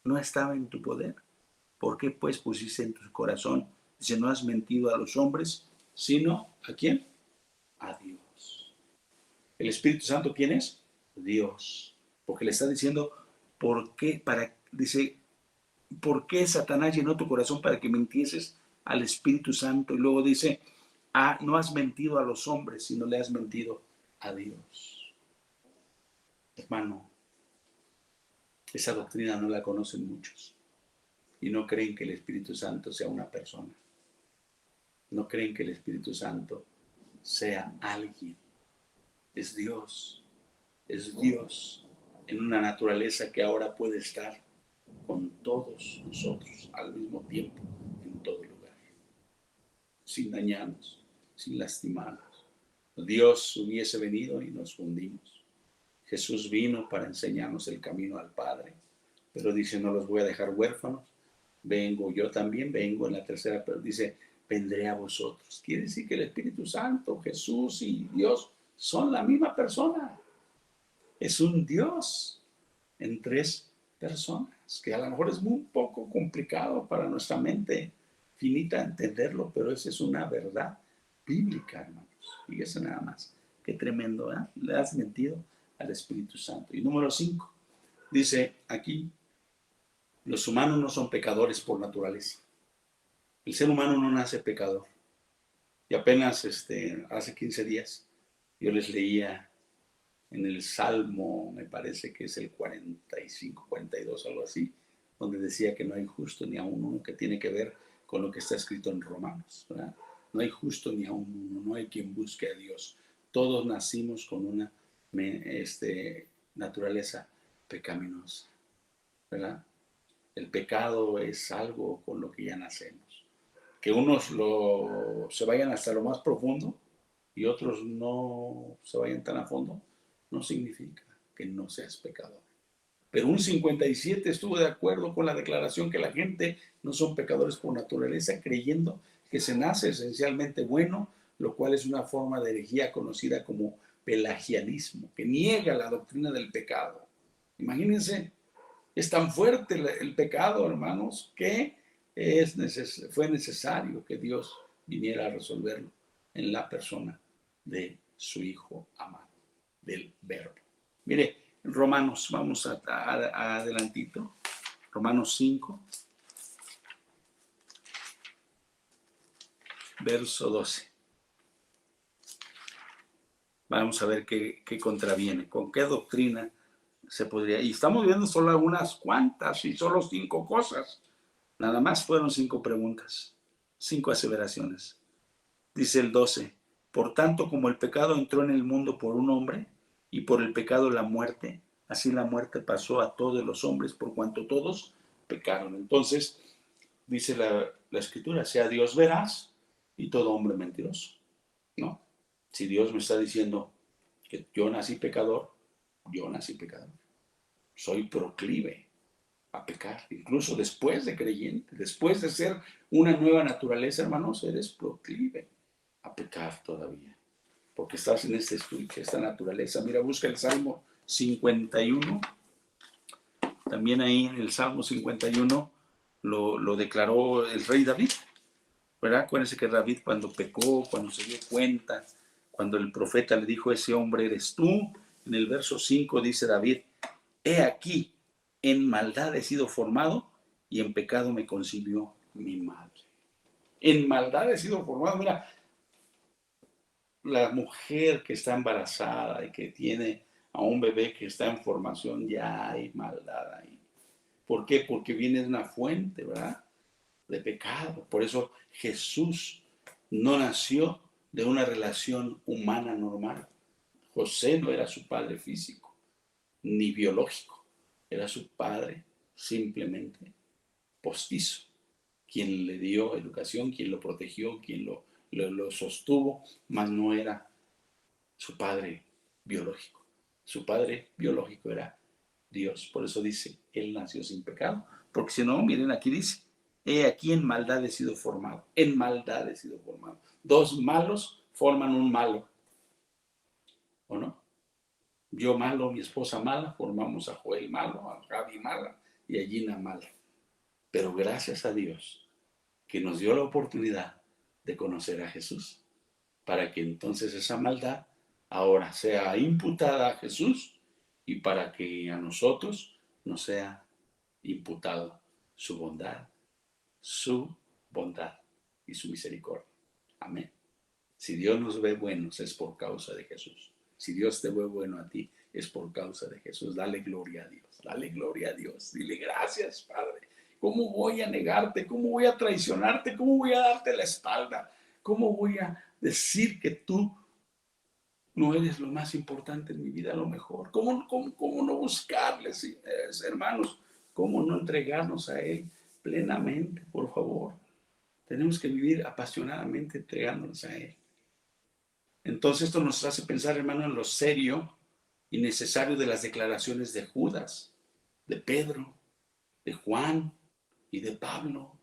no estaba en tu poder. ¿Por qué pues pusiste en tu corazón? Dice, no has mentido a los hombres, sino ¿a quién? A Dios. ¿El Espíritu Santo quién es? Dios. Porque le está diciendo, ¿por qué? Dice, ¿por qué Satanás llenó tu corazón para que mintieses al Espíritu Santo? Y luego dice, no has mentido a los hombres, sino le has mentido a Dios. Hermano, esa doctrina no la conocen muchos y no creen que el Espíritu Santo sea una persona. No creen que el Espíritu Santo sea alguien. Es Dios en una naturaleza que ahora puede estar con todos nosotros al mismo tiempo, en todo lugar, sin dañarnos, sin lastimarnos. Dios hubiese venido y nos fundimos. Jesús vino para enseñarnos el camino al Padre, pero dice, no los voy a dejar huérfanos, vengo, yo también vengo en la tercera, pero dice, vendré a vosotros. Quiere decir que el Espíritu Santo, Jesús y Dios son la misma persona. Es un Dios en tres personas, que a lo mejor es muy poco complicado para nuestra mente finita entenderlo, pero esa es una verdad bíblica, hermanos. Fíjese nada más. Qué tremendo, ¿eh? Le has mentido al Espíritu Santo. Y número 5, dice aquí, los humanos no son pecadores por naturaleza. El ser humano no nace pecador. Y apenas hace 15 días yo les leía en el Salmo, me parece que es el 45, 42, algo así, donde decía que no hay justo ni aún uno, que tiene que ver con lo que está escrito en Romanos, ¿verdad? No hay justo ni aún uno, no hay quien busque a Dios. Todos nacimos con una naturaleza pecaminosa, ¿verdad? El pecado es algo con lo que ya nacemos. Que unos se vayan hasta lo más profundo y otros no se vayan tan a fondo, no significa que no seas pecador. Pero un 57 estuvo de acuerdo con la declaración que la gente no son pecadores por naturaleza, creyendo que se nace esencialmente bueno, lo cual es una forma de herejía conocida como pelagianismo, que niega la doctrina del pecado. Imagínense, es tan fuerte el pecado, hermanos, que fue necesario que Dios viniera a resolverlo en la persona de su Hijo amado, del Verbo. Mire, Romanos, vamos adelantito, Romanos 5. verso 12. Vamos a ver qué contraviene, con qué doctrina se podría. Y estamos viendo solo unas cuantas y solo 5 cosas. Nada más fueron 5 preguntas, 5 aseveraciones. Dice el 12, por tanto como el pecado entró en el mundo por un hombre y por el pecado la muerte, así la muerte pasó a todos los hombres por cuanto todos pecaron. Entonces, dice la escritura, sea Dios veraz y todo hombre mentiroso, ¿no? Si Dios me está diciendo que yo nací pecador, yo nací pecador. Soy proclive a pecar, incluso después de creyente, después de ser una nueva naturaleza, hermanos, eres proclive a pecar todavía, porque estás en este estuche, esta naturaleza. Mira, busca el Salmo 51, también ahí en el Salmo 51 lo declaró el rey David, ¿verdad? Acuérdense que David cuando pecó, cuando se dio cuenta, cuando el profeta le dijo, ese hombre eres tú, en el verso 5 dice David, he aquí, en maldad he sido formado y en pecado me concibió mi madre. En maldad he sido formado. Mira, la mujer que está embarazada y que tiene a un bebé que está en formación, ya hay maldad ahí. ¿Por qué? Porque viene de una fuente, ¿verdad? De pecado. Por eso Jesús no nació de una relación humana normal. José no era su padre físico, ni biológico. Era su padre simplemente postizo, quien le dio educación, quien lo protegió, quien lo sostuvo, mas no era su padre biológico. Su padre biológico era Dios. Por eso dice, él nació sin pecado. Porque si no, miren, aquí dice, he aquí en maldad he sido formado. En maldad he sido formado. 2 malos forman un malo. ¿O no? Yo malo, mi esposa mala, formamos a Joel malo, a Gaby mala y a Gina mala. Pero gracias a Dios que nos dio la oportunidad de conocer a Jesús, para que entonces esa maldad ahora sea imputada a Jesús y para que a nosotros nos sea imputado su bondad y su misericordia. Amén. Si Dios nos ve buenos es por causa de Jesús. Si Dios te ve bueno a ti es por causa de Jesús. Dale gloria a Dios. Dale gloria a Dios. Dile gracias, Padre. ¿Cómo voy a negarte? ¿Cómo voy a traicionarte? ¿Cómo voy a darte la espalda? ¿Cómo voy a decir que tú no eres lo más importante en mi vida, lo mejor? ¿Cómo no buscarle, hermanos? ¿Cómo no entregarnos a Él plenamente, por favor? Tenemos que vivir apasionadamente entregándonos a Él. Entonces esto nos hace pensar, hermano, en lo serio y necesario de las declaraciones de Judas, de Pedro, de Juan y de Pablo.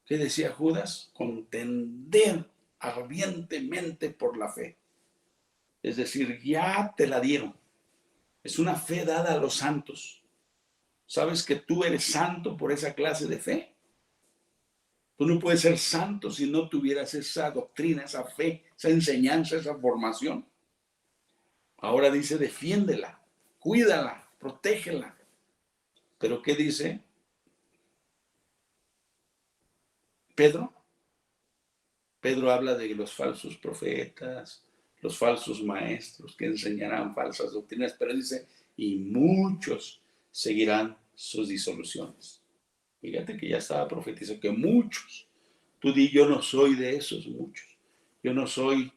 ¿Qué decía Judas? Contender ardientemente por la fe. Es decir, ya te la dieron. Es una fe dada a los santos. ¿Sabes que tú eres santo por esa clase de fe? Tú no puedes ser santo si no tuvieras esa doctrina, esa fe, esa enseñanza, esa formación. Ahora dice, defiéndela, cuídala, protégela. ¿Pero qué dice Pedro? Pedro habla de los falsos profetas, los falsos maestros que enseñarán falsas doctrinas, pero dice, y muchos seguirán sus disoluciones. Fíjate que ya estaba profetizado que muchos. Tú di, yo no soy de esos muchos. Yo no soy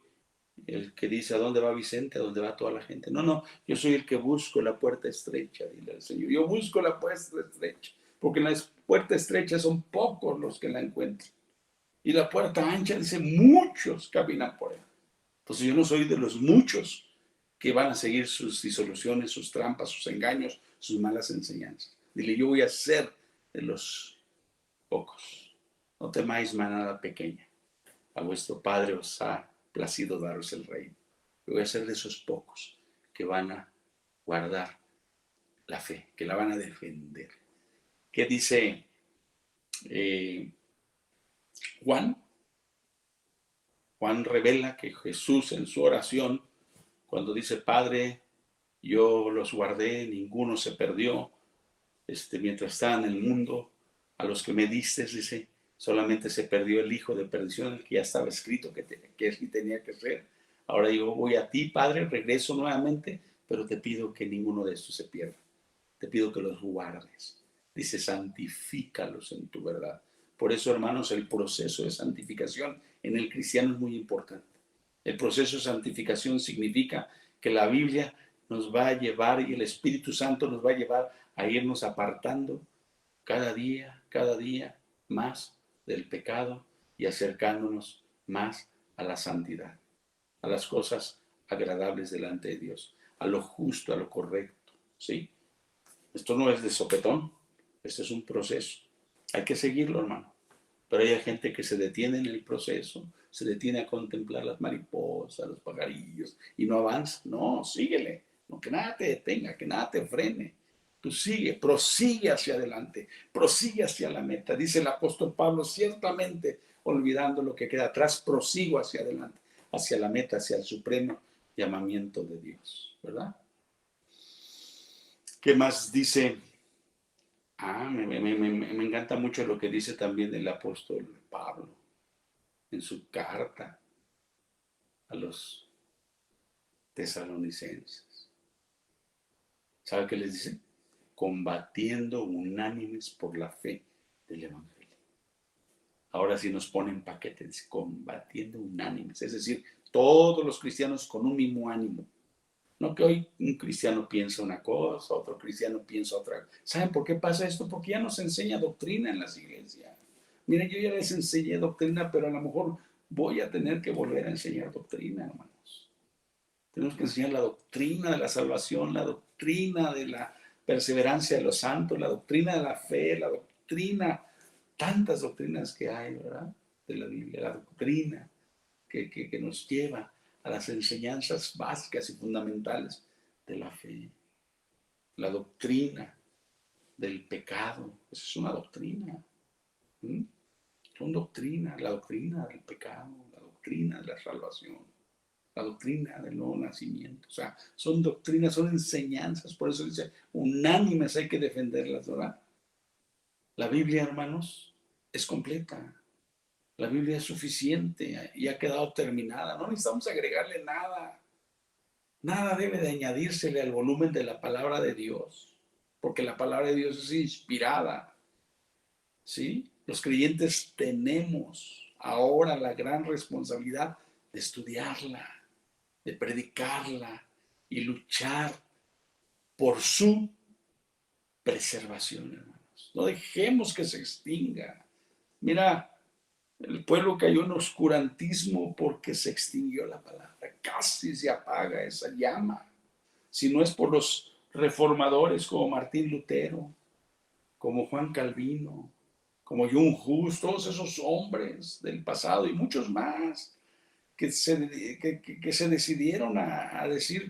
el que dice a dónde va Vicente, a dónde va toda la gente. No, yo soy el que busco la puerta estrecha, dile al Señor. Yo busco la puerta estrecha, porque en la puerta estrecha son pocos los que la encuentran. Y la puerta ancha dice muchos caminan por él. Entonces yo no soy de los muchos que van a seguir sus disoluciones, sus trampas, sus engaños, sus malas enseñanzas. Dile, yo voy a ser de los pocos. No temáis manada pequeña. A vuestro Padre os ha placido daros el reino. Yo voy a ser de esos pocos que van a guardar la fe, que la van a defender. ¿Qué dice Juan? Juan revela que Jesús en su oración, cuando dice, Padre, yo los guardé, ninguno se perdió, mientras estaba en el mundo, a los que me diste, dice, Solamente se perdió el hijo de perdición, el que ya estaba escrito que así tenía que ser. Ahora yo voy a ti, Padre, regreso nuevamente, pero te pido que ninguno de estos se pierda. Te pido que los guardes. Dice, santifícalos en tu verdad. Por eso, hermanos, el proceso de santificación en el cristiano es muy importante. El proceso de santificación significa que la Biblia nos va a llevar y el Espíritu Santo nos va a llevar a irnos apartando cada día más del pecado y acercándonos más a la santidad, a las cosas agradables delante de Dios, a lo justo, a lo correcto, ¿sí? Esto no es de sopetón, este es un proceso. Hay que seguirlo, hermano. Pero hay gente que se detiene en el proceso, se detiene a contemplar las mariposas, los pajarillos y no avanza. No, síguele. No, que nada te detenga, que nada te frene. Tú sigue, prosigue hacia adelante, prosigue hacia la meta. Dice el apóstol Pablo, ciertamente olvidando lo que queda atrás, prosigo hacia adelante, hacia la meta, hacia el supremo llamamiento de Dios, ¿verdad? ¿Qué más dice? Me encanta mucho lo que dice también el apóstol Pablo en su carta a los tesalonicenses. ¿Sabe qué les dice? Combatiendo unánimes por la fe del Evangelio. Ahora sí nos ponen paquetes, combatiendo unánimes, es decir, todos los cristianos con un mismo ánimo. No que hoy un cristiano piensa una cosa, otro cristiano piensa otra. ¿Saben por qué pasa esto? Porque ya nos enseña doctrina en las iglesias. Miren, yo ya les enseñé doctrina, pero a lo mejor voy a tener que volver a enseñar doctrina, hermanos. Tenemos que enseñar la doctrina de la salvación, la doctrina de la perseverancia de los santos, la doctrina de la fe, la doctrina, tantas doctrinas que hay, ¿verdad? De la Biblia, la doctrina que nos lleva a las enseñanzas básicas y fundamentales de la fe. La doctrina del pecado, esa es una doctrina. ¿Mm? Son doctrinas, la doctrina del pecado, la doctrina de la salvación, la doctrina del nuevo nacimiento. O sea, son doctrinas, son enseñanzas, por eso dice, unánimes hay que defenderlas, ¿verdad? La Biblia, hermanos, es completa. La Biblia es suficiente y ha quedado terminada. No necesitamos agregarle nada. Nada debe de añadírsele al volumen de la palabra de Dios, porque la palabra de Dios es inspirada. ¿Sí? Los creyentes tenemos ahora la gran responsabilidad de estudiarla, de predicarla y luchar por su preservación, hermanos. No dejemos que se extinga. Mira, el pueblo cayó en oscurantismo porque se extinguió la palabra. Casi se apaga esa llama. Si no es por los reformadores como Martín Lutero, como Juan Calvino, como John Hus, todos esos hombres del pasado y muchos más que se decidieron a decir,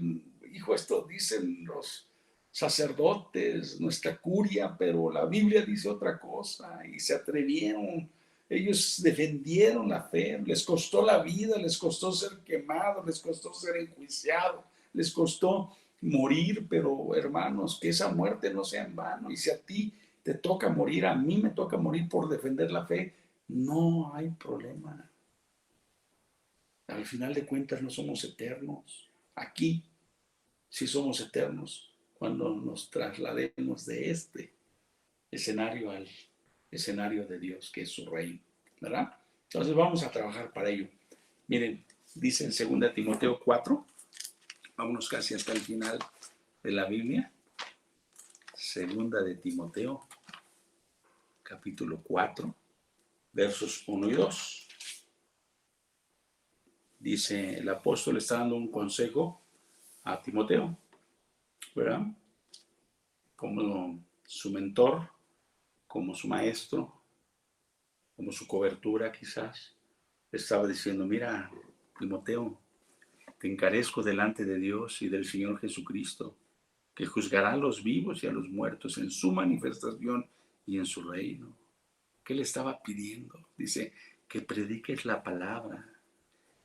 hijo, esto dicen los sacerdotes, nuestra curia, pero la Biblia dice otra cosa, y se atrevieron. Ellos defendieron la fe, les costó la vida, les costó ser quemados, les costó ser enjuiciados, les costó morir, pero hermanos, que esa muerte no sea en vano. Y si a ti te toca morir, a mí me toca morir por defender la fe, no hay problema. Al final de cuentas no somos eternos. Aquí sí somos eternos cuando nos traslademos de este escenario al escenario de Dios, que es su reino, ¿verdad? Entonces vamos a trabajar para ello. Miren, dice en 2 Timoteo 4, vámonos casi hasta el final de la Biblia. 2 de Timoteo, capítulo 4, versos 1 y 2. Dice, el apóstol está dando un consejo a Timoteo, ¿verdad? Como su mentor, como su maestro, como su cobertura quizás. Estaba diciendo, mira, Timoteo, te encarezco delante de Dios y del Señor Jesucristo, que juzgará a los vivos y a los muertos en su manifestación y en su reino. ¿Qué le estaba pidiendo? Dice, que prediques la palabra,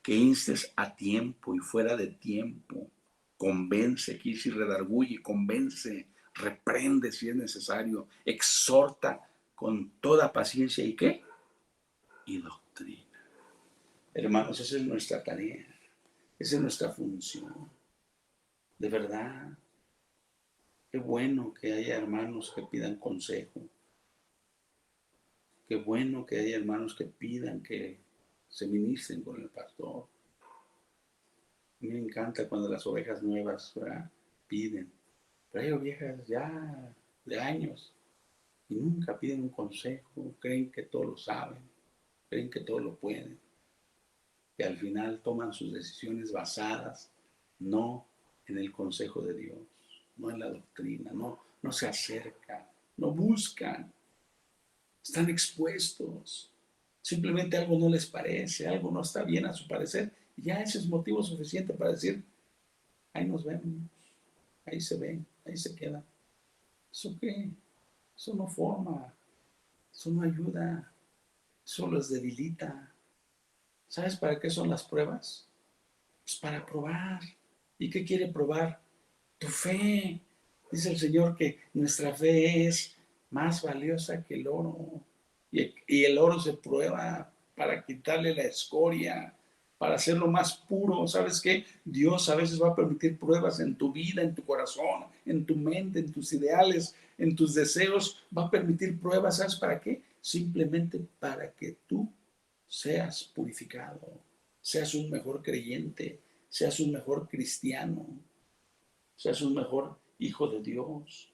que instes a tiempo y fuera de tiempo, convence, aquí sí redarguye, convence, reprende si es necesario, exhorta con toda paciencia y ¿qué? y doctrina. Hermanos, esa es nuestra tarea, esa es nuestra función. De verdad, qué bueno que haya hermanos que pidan consejo. Qué bueno que haya hermanos que pidan que se ministren con el pastor. A mí me encanta cuando las ovejas nuevas, ¿verdad?, piden. Pero hay ovejas ya de años y nunca piden un consejo, creen que todo lo saben, creen que todo lo pueden. Y al final toman sus decisiones basadas no en el consejo de Dios, no en la doctrina, no se acercan, no buscan, están expuestos. Simplemente algo no les parece, algo no está bien a su parecer, y ya ese es motivo suficiente para decir, ahí nos vemos, ahí se ven, ahí se quedan. ¿Eso qué? Eso no forma, eso no ayuda, eso los debilita. ¿Sabes para qué son las pruebas? Pues para probar. ¿Y qué quiere probar? Tu fe. Dice el Señor que nuestra fe es más valiosa que el oro. Y el oro se prueba para quitarle la escoria, para hacerlo más puro. ¿Sabes qué? Dios a veces va a permitir pruebas en tu vida, en tu corazón, en tu mente, en tus ideales, en tus deseos. Va a permitir pruebas. ¿Sabes para qué? Simplemente para que tú seas purificado, seas un mejor creyente, seas un mejor cristiano, seas un mejor hijo de Dios.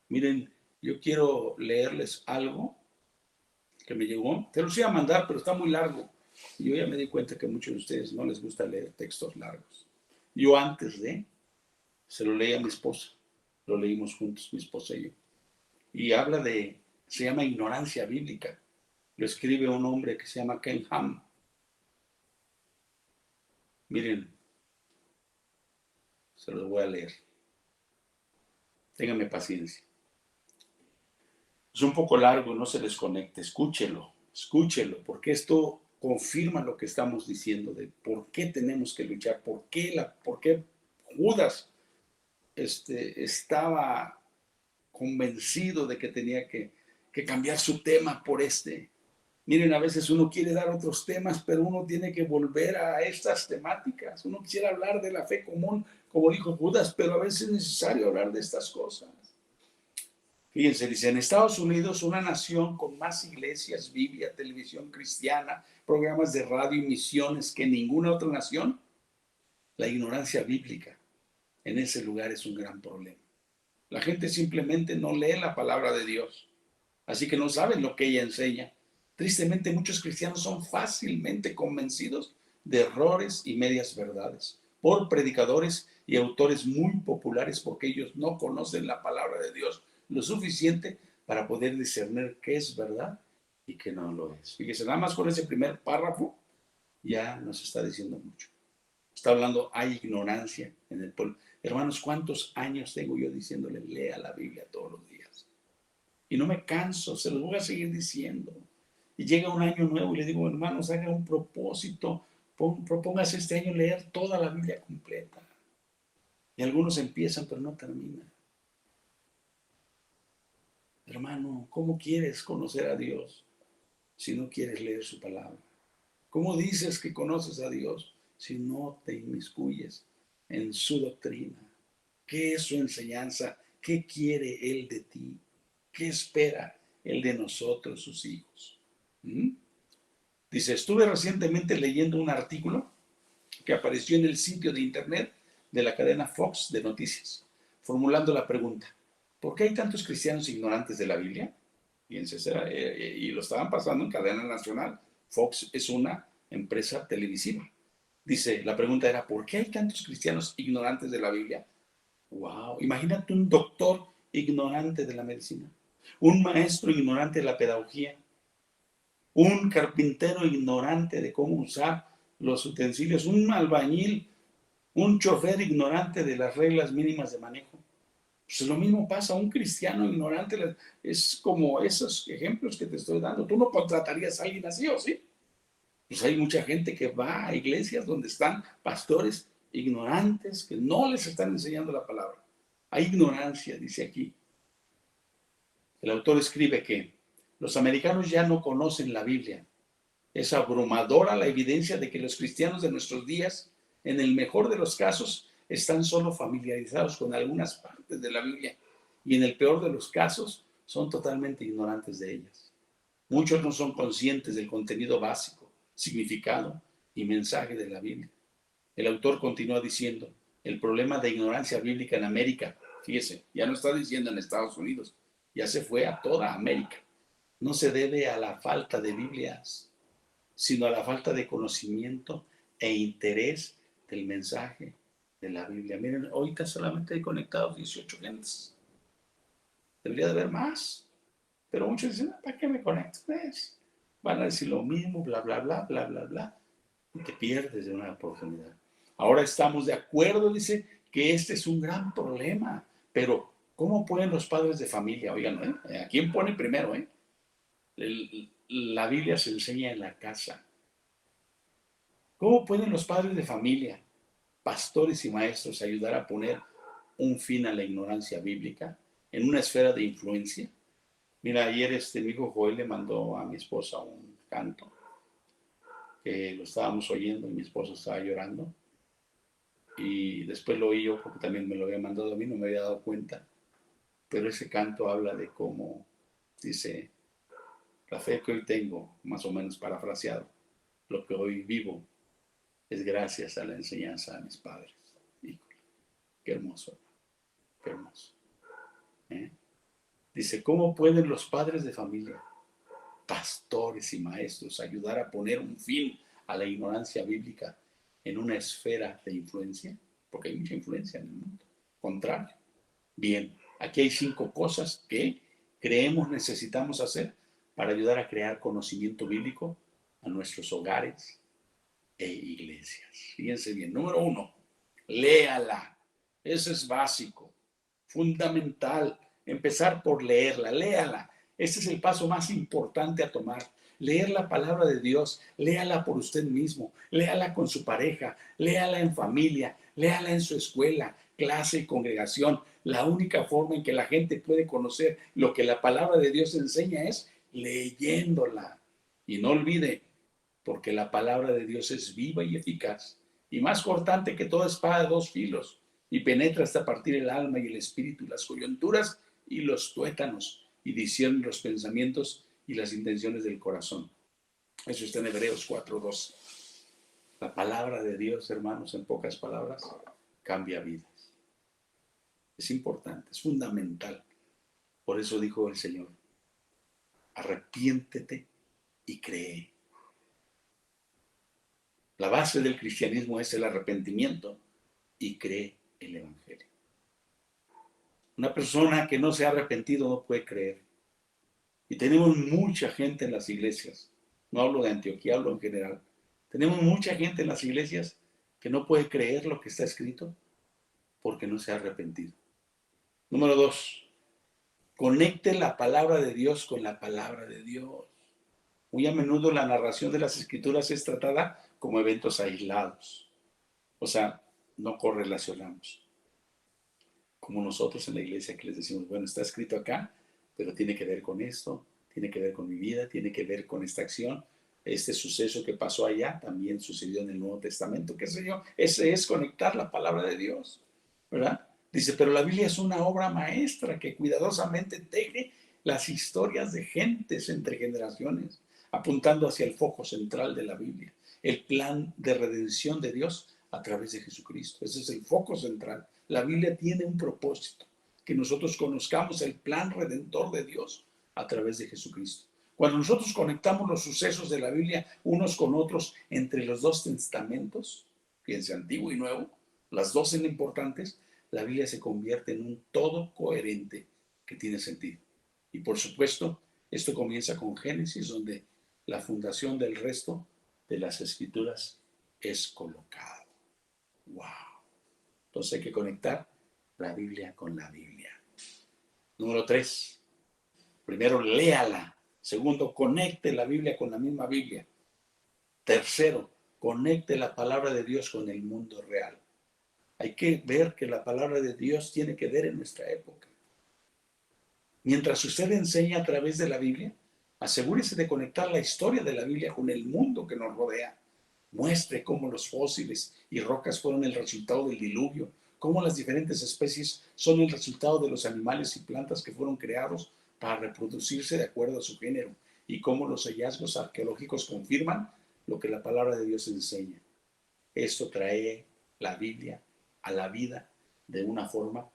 Miren, yo quiero leerles algo que me llegó. Te los iba a mandar, pero está muy largo. Y yo ya me di cuenta que a muchos de ustedes no les gusta leer textos largos. Yo antes de, se lo leí a mi esposa. Lo leímos juntos, mi esposa y yo. Y habla de, se llama ignorancia bíblica. Lo escribe un hombre que se llama Ken Ham. Miren, se los voy a leer. Ténganme paciencia. Es un poco largo, no se desconecte, escúchelo, porque esto confirma lo que estamos diciendo de por qué tenemos que luchar, por qué Judas estaba convencido de que tenía que cambiar su tema por este. Miren, a veces uno quiere dar otros temas, pero uno tiene que volver a estas temáticas. Uno quisiera hablar de la fe común, como dijo Judas, pero a veces es necesario hablar de estas cosas. Fíjense, dice, en Estados Unidos, una nación con más iglesias, Biblia, televisión cristiana, programas de radio y misiones que ninguna otra nación, la ignorancia bíblica en ese lugar es un gran problema. La gente simplemente no lee la palabra de Dios, así que no saben lo que ella enseña. Tristemente, muchos cristianos son fácilmente convencidos de errores y medias verdades por predicadores y autores muy populares porque ellos no conocen la palabra de Dios lo suficiente para poder discernir qué es verdad y qué no lo es. Fíjese, nada más con ese primer párrafo ya nos está diciendo mucho. Está hablando, hay ignorancia en el pueblo. Hermanos, ¿cuántos años tengo yo diciéndole, lea la Biblia todos los días? Y no me canso, se los voy a seguir diciendo. Y llega un año nuevo y le digo, hermanos, hagan un propósito, propóngase este año leer toda la Biblia completa. Y algunos empiezan, pero no terminan. Hermano, ¿cómo quieres conocer a Dios si no quieres leer su palabra? ¿Cómo dices que conoces a Dios si no te inmiscuyes en su doctrina? ¿Qué es su enseñanza? ¿Qué quiere Él de ti? ¿Qué espera Él de nosotros, sus hijos? Dice, estuve recientemente leyendo un artículo que apareció en el sitio de internet de la cadena Fox de noticias, formulando la pregunta, ¿por qué hay tantos cristianos ignorantes de la Biblia? Fíjense, y lo estaban pasando en cadena nacional. Fox es una empresa televisiva. Dice, la pregunta era, ¿por qué hay tantos cristianos ignorantes de la Biblia? Wow, imagínate un doctor ignorante de la medicina, un maestro ignorante de la pedagogía, un carpintero ignorante de cómo usar los utensilios, un albañil, un chofer ignorante de las reglas mínimas de manejo. Pues lo mismo pasa, un cristiano ignorante, es como esos ejemplos que te estoy dando. Tú no contratarías a alguien así, ¿o sí? Pues hay mucha gente que va a iglesias donde están pastores ignorantes que no les están enseñando la palabra. Hay ignorancia, dice aquí. El autor escribe que los americanos ya no conocen la Biblia, Es abrumadora la evidencia de que los cristianos de nuestros días, en el mejor de los casos, están solo familiarizados con algunas partes de la Biblia y en el peor de los casos son totalmente ignorantes de ellas. Muchos no son conscientes del contenido básico, significado y mensaje de la Biblia. El autor continúa diciendo, el problema de ignorancia bíblica en América, fíjese, ya no está diciendo en Estados Unidos, ya se fue a toda América. No se debe a la falta de Biblias, sino a la falta de conocimiento e interés del mensaje de la Biblia. Miren, ahorita solamente hay conectados 18 gentes. Debería de haber más. Pero muchos dicen, ¿para qué me conecto? Pues, van a decir lo mismo, bla, bla, bla, bla, bla, bla. Y te pierdes de una oportunidad. Ahora estamos de acuerdo, dice, que este es un gran problema. Pero, ¿cómo pueden los padres de familia? Oigan, ¿a quién pone primero? La Biblia se enseña en la casa. ¿Cómo pueden los padres de familia, pastores y maestros ayudar a poner un fin a la ignorancia bíblica en una esfera de influencia? Mira, ayer mi hijo Joel le mandó a mi esposa un canto que lo estábamos oyendo y mi esposa estaba llorando. Y después lo oí yo porque también me lo había mandado a mí, no me había dado cuenta. Pero ese canto habla de cómo, dice, la fe que hoy tengo, más o menos parafraseado, lo que hoy vivo es gracias a la enseñanza de mis padres. Híjole, qué hermoso, qué hermoso. ¿Eh? Dice, ¿cómo pueden los padres de familia, pastores y maestros ayudar a poner un fin a la ignorancia bíblica en una esfera de influencia? Porque hay mucha influencia en el mundo. Contrario. Bien, aquí hay 5 cosas que creemos necesitamos hacer para ayudar a crear conocimiento bíblico a nuestros hogares e iglesias. Fíjense bien. Número 1, léala. Eso es básico, fundamental. Empezar por leerla, léala. Ese es el paso más importante a tomar. Leer la palabra de Dios, léala por usted mismo, léala con su pareja, léala en familia, léala en su escuela, clase y congregación. La única forma en que la gente puede conocer lo que la palabra de Dios enseña es leyéndola. Y no olvide, porque la palabra de Dios es viva y eficaz, y más cortante que toda espada de 2 filos, y penetra hasta partir el alma y el espíritu, las coyunturas y los tuétanos, y discierne los pensamientos y las intenciones del corazón. Eso está en Hebreos 4:12. La palabra de Dios, hermanos, en pocas palabras, cambia vidas. Es importante, es fundamental. Por eso dijo el Señor, arrepiéntete y cree. La base del cristianismo es el arrepentimiento y cree el Evangelio. Una persona que no se ha arrepentido no puede creer. Y tenemos mucha gente en las iglesias. No hablo de Antioquía, hablo en general. Tenemos mucha gente en las iglesias que no puede creer lo que está escrito porque no se ha arrepentido. Número 2, conecte la palabra de Dios con la palabra de Dios. Muy a menudo la narración de las escrituras es tratada como eventos aislados. O sea, no correlacionamos. Como nosotros en la iglesia que les decimos, bueno, está escrito acá, pero tiene que ver con esto, tiene que ver con mi vida, tiene que ver con esta acción. Este suceso que pasó allá también sucedió en el Nuevo Testamento, qué sé yo. Ese es conectar la palabra de Dios, ¿verdad? Dice, pero la Biblia es una obra maestra que cuidadosamente teje las historias de gentes entre generaciones, apuntando hacia el foco central de la Biblia, el plan de redención de Dios a través de Jesucristo. Ese es el foco central. La Biblia tiene un propósito, que nosotros conozcamos el plan redentor de Dios a través de Jesucristo. Cuando nosotros conectamos los sucesos de la Biblia unos con otros entre los 2 testamentos, fíjense, Antiguo y Nuevo, las 2 son importantes, la Biblia se convierte en un todo coherente que tiene sentido. Y por supuesto, esto comienza con Génesis, donde la fundación del resto de las escrituras es colocada. ¡Wow! Entonces hay que conectar la Biblia con la Biblia. Número 3, primero léala. Segundo, conecte la Biblia con la misma Biblia. Tercero, conecte la palabra de Dios con el mundo real. Hay que ver que la palabra de Dios tiene que ver en nuestra época. Mientras usted enseña a través de la Biblia, Asegúrese de conectar la historia de la Biblia con el mundo que nos rodea. Muestre cómo los fósiles y rocas fueron el resultado del diluvio, cómo las diferentes especies son el resultado de los animales y plantas que fueron creados para reproducirse de acuerdo a su género, y cómo los hallazgos arqueológicos confirman lo que la palabra de Dios enseña. Esto trae la Biblia a la vida de una forma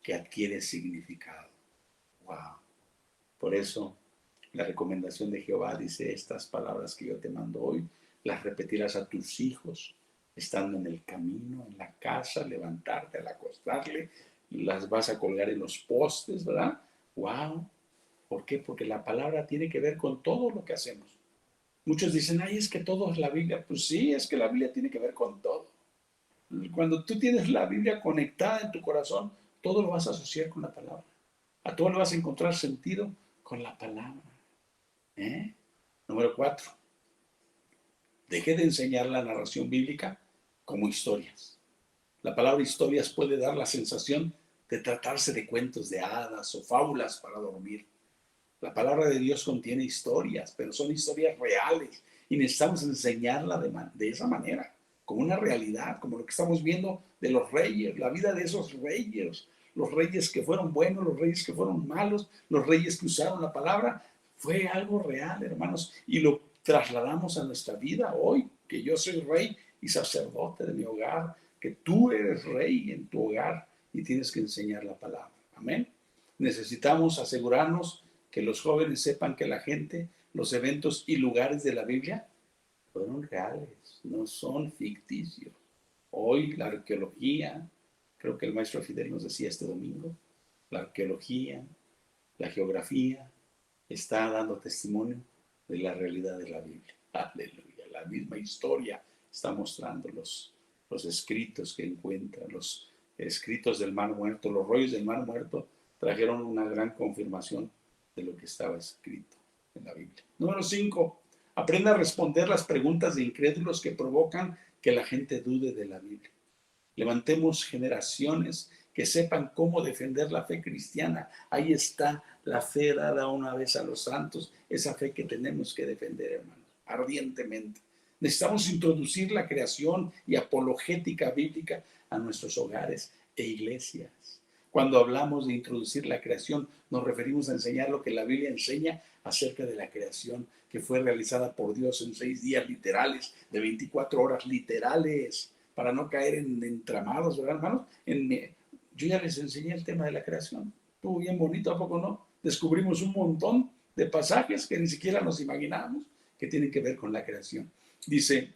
que adquiere significado. ¡Wow! Por eso la recomendación de Jehová dice: estas palabras que yo te mando hoy, las repetirás a tus hijos, estando en el camino, en la casa, levantarte, al acostarle, las vas a colgar en los postes, ¿verdad? ¡Wow! ¿Por qué? Porque la palabra tiene que ver con todo lo que hacemos. Muchos dicen: ay, es que todo es la Biblia. Pues sí, es que la Biblia tiene que ver con todo. Cuando tú tienes la Biblia conectada en tu corazón, todo lo vas a asociar con la palabra. A todo le vas a encontrar sentido con la palabra. Número 4. Deje de enseñar la narración bíblica como historias. La palabra historias puede dar la sensación de tratarse de cuentos de hadas o fábulas para dormir. La palabra de Dios contiene historias, pero son historias reales y necesitamos enseñarla de esa manera, como una realidad, como lo que estamos viendo de los reyes, la vida de esos reyes, los reyes que fueron buenos, los reyes que fueron malos, los reyes que usaron la palabra. Fue algo real, hermanos, y lo trasladamos a nuestra vida hoy, que yo soy rey y sacerdote de mi hogar, que tú eres rey en tu hogar y tienes que enseñar la palabra. Amén. Necesitamos asegurarnos que los jóvenes sepan que la gente, los eventos y lugares de la Biblia fueron reales, no son ficticios. Hoy la arqueología, creo que el maestro Fidel nos decía este domingo, la arqueología, la geografía, está dando testimonio de la realidad de la Biblia. Aleluya, la misma historia está mostrando los escritos que encuentran, los escritos del Mar Muerto, los rollos del Mar Muerto trajeron una gran confirmación de lo que estaba escrito en la Biblia. Número 5. Aprenda a responder las preguntas de incrédulos que provocan que la gente dude de la Biblia. Levantemos generaciones que sepan cómo defender la fe cristiana. Ahí está la fe dada una vez a los santos, esa fe que tenemos que defender, hermanos, ardientemente. Necesitamos introducir la creación y apologética bíblica a nuestros hogares e iglesias. Cuando hablamos de introducir la creación, nos referimos a enseñar lo que la Biblia enseña acerca de la creación, que fue realizada por Dios en 6 días literales, de 24 horas literales, para no caer en entramados, ¿verdad, hermanos? Yo ya les enseñé el tema de la creación. Estuvo bien bonito, ¿a poco no? Descubrimos un montón de pasajes que ni siquiera nos imaginábamos que tienen que ver con la creación. Dice,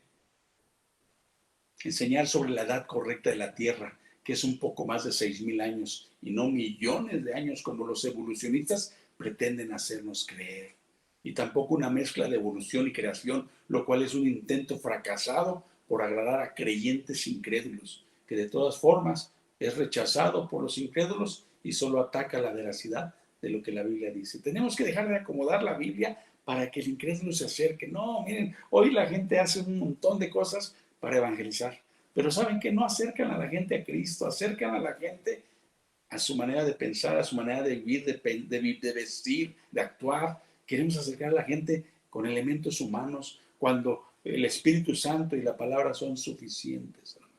enseñar sobre la edad correcta de la Tierra, que es un poco más de 6,000 años y no millones de años como los evolucionistas pretenden hacernos creer. Y tampoco una mezcla de evolución y creación, lo cual es un intento fracasado por agradar a creyentes incrédulos, que de todas formas es rechazado por los incrédulos y solo ataca la veracidad de lo que la Biblia dice. Tenemos que dejar de acomodar la Biblia para que el incrédulo se acerque. No, miren, hoy la gente hace un montón de cosas para evangelizar, pero saben que no acercan a la gente a Cristo, acercan a la gente a su manera de pensar, a su manera de vivir, de vestir, de actuar. Queremos acercar a la gente con elementos humanos cuando el Espíritu Santo y la palabra son suficientes, hermanos.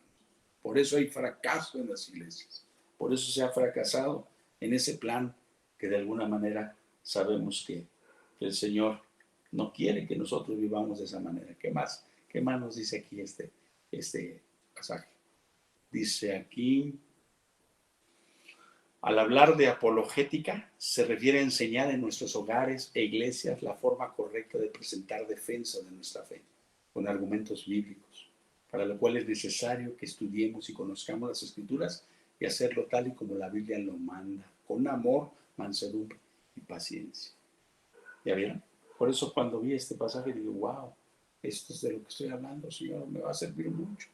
Por eso hay fracaso en las iglesias. Por eso se ha fracasado en ese plan que de alguna manera sabemos que el Señor no quiere que nosotros vivamos de esa manera. ¿Qué más? ¿Qué más nos dice aquí este pasaje? Dice aquí, al hablar de apologética, se refiere a enseñar en nuestros hogares e iglesias la forma correcta de presentar defensa de nuestra fe, con argumentos bíblicos, para lo cual es necesario que estudiemos y conozcamos las Escrituras y hacerlo tal y como la Biblia lo manda, con amor, mansedumbre y paciencia. ¿Ya vieron? Por eso cuando vi este pasaje digo, wow, esto es de lo que estoy hablando, Señor, me va a servir mucho.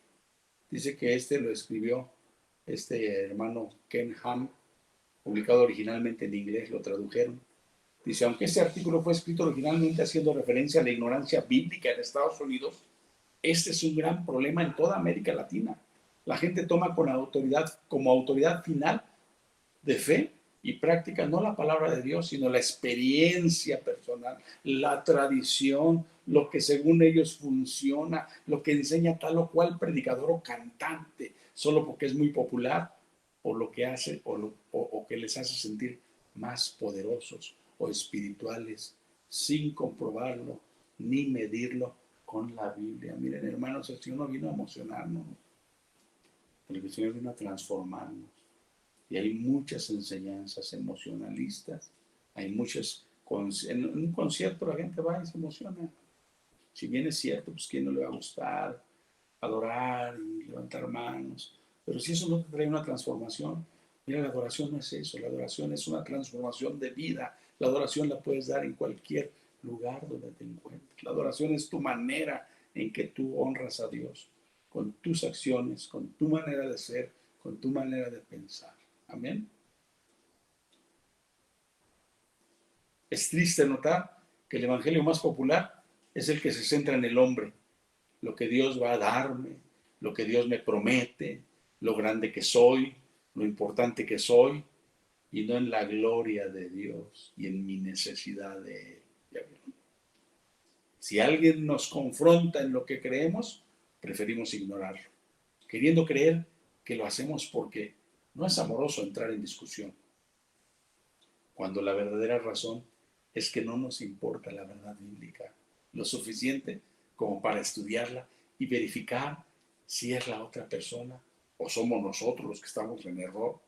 Dice que lo escribió este hermano Ken Ham, publicado originalmente en inglés, lo tradujeron. Dice, aunque este artículo fue escrito originalmente haciendo referencia a la ignorancia bíblica en Estados Unidos, este es un gran problema en toda América Latina. La gente toma como autoridad final de fe y práctica, no la palabra de Dios, sino la experiencia personal, la tradición, lo que según ellos funciona, lo que enseña tal o cual predicador o cantante, solo porque es muy popular, o lo que hace, o que les hace sentir más poderosos o espirituales, sin comprobarlo ni medirlo con la Biblia. Miren, hermanos, el Señor no vino a emocionarnos, el Señor vino a transformarnos. Y hay muchas enseñanzas emocionalistas, hay muchas, en un concierto la gente va y se emociona. Si bien es cierto, pues quién no le va a gustar adorar y levantar manos, pero si eso no te trae una transformación, mira, la adoración no es eso, la adoración es una transformación de vida, la adoración la puedes dar en cualquier lugar donde te encuentres, la adoración es tu manera en que tú honras a Dios, con tus acciones, con tu manera de ser, con tu manera de pensar. Amén. Es triste notar que el evangelio más popular es el que se centra en el hombre, lo que Dios va a darme, lo que Dios me promete, lo grande que soy, lo importante que soy, y no en la gloria de Dios y en mi necesidad de Él. Si alguien nos confronta en lo que creemos, preferimos ignorarlo, queriendo creer que lo hacemos porque no es amoroso entrar en discusión, cuando la verdadera razón es que no nos importa la verdad bíblica lo suficiente como para estudiarla y verificar si es la otra persona o somos nosotros los que estamos en error,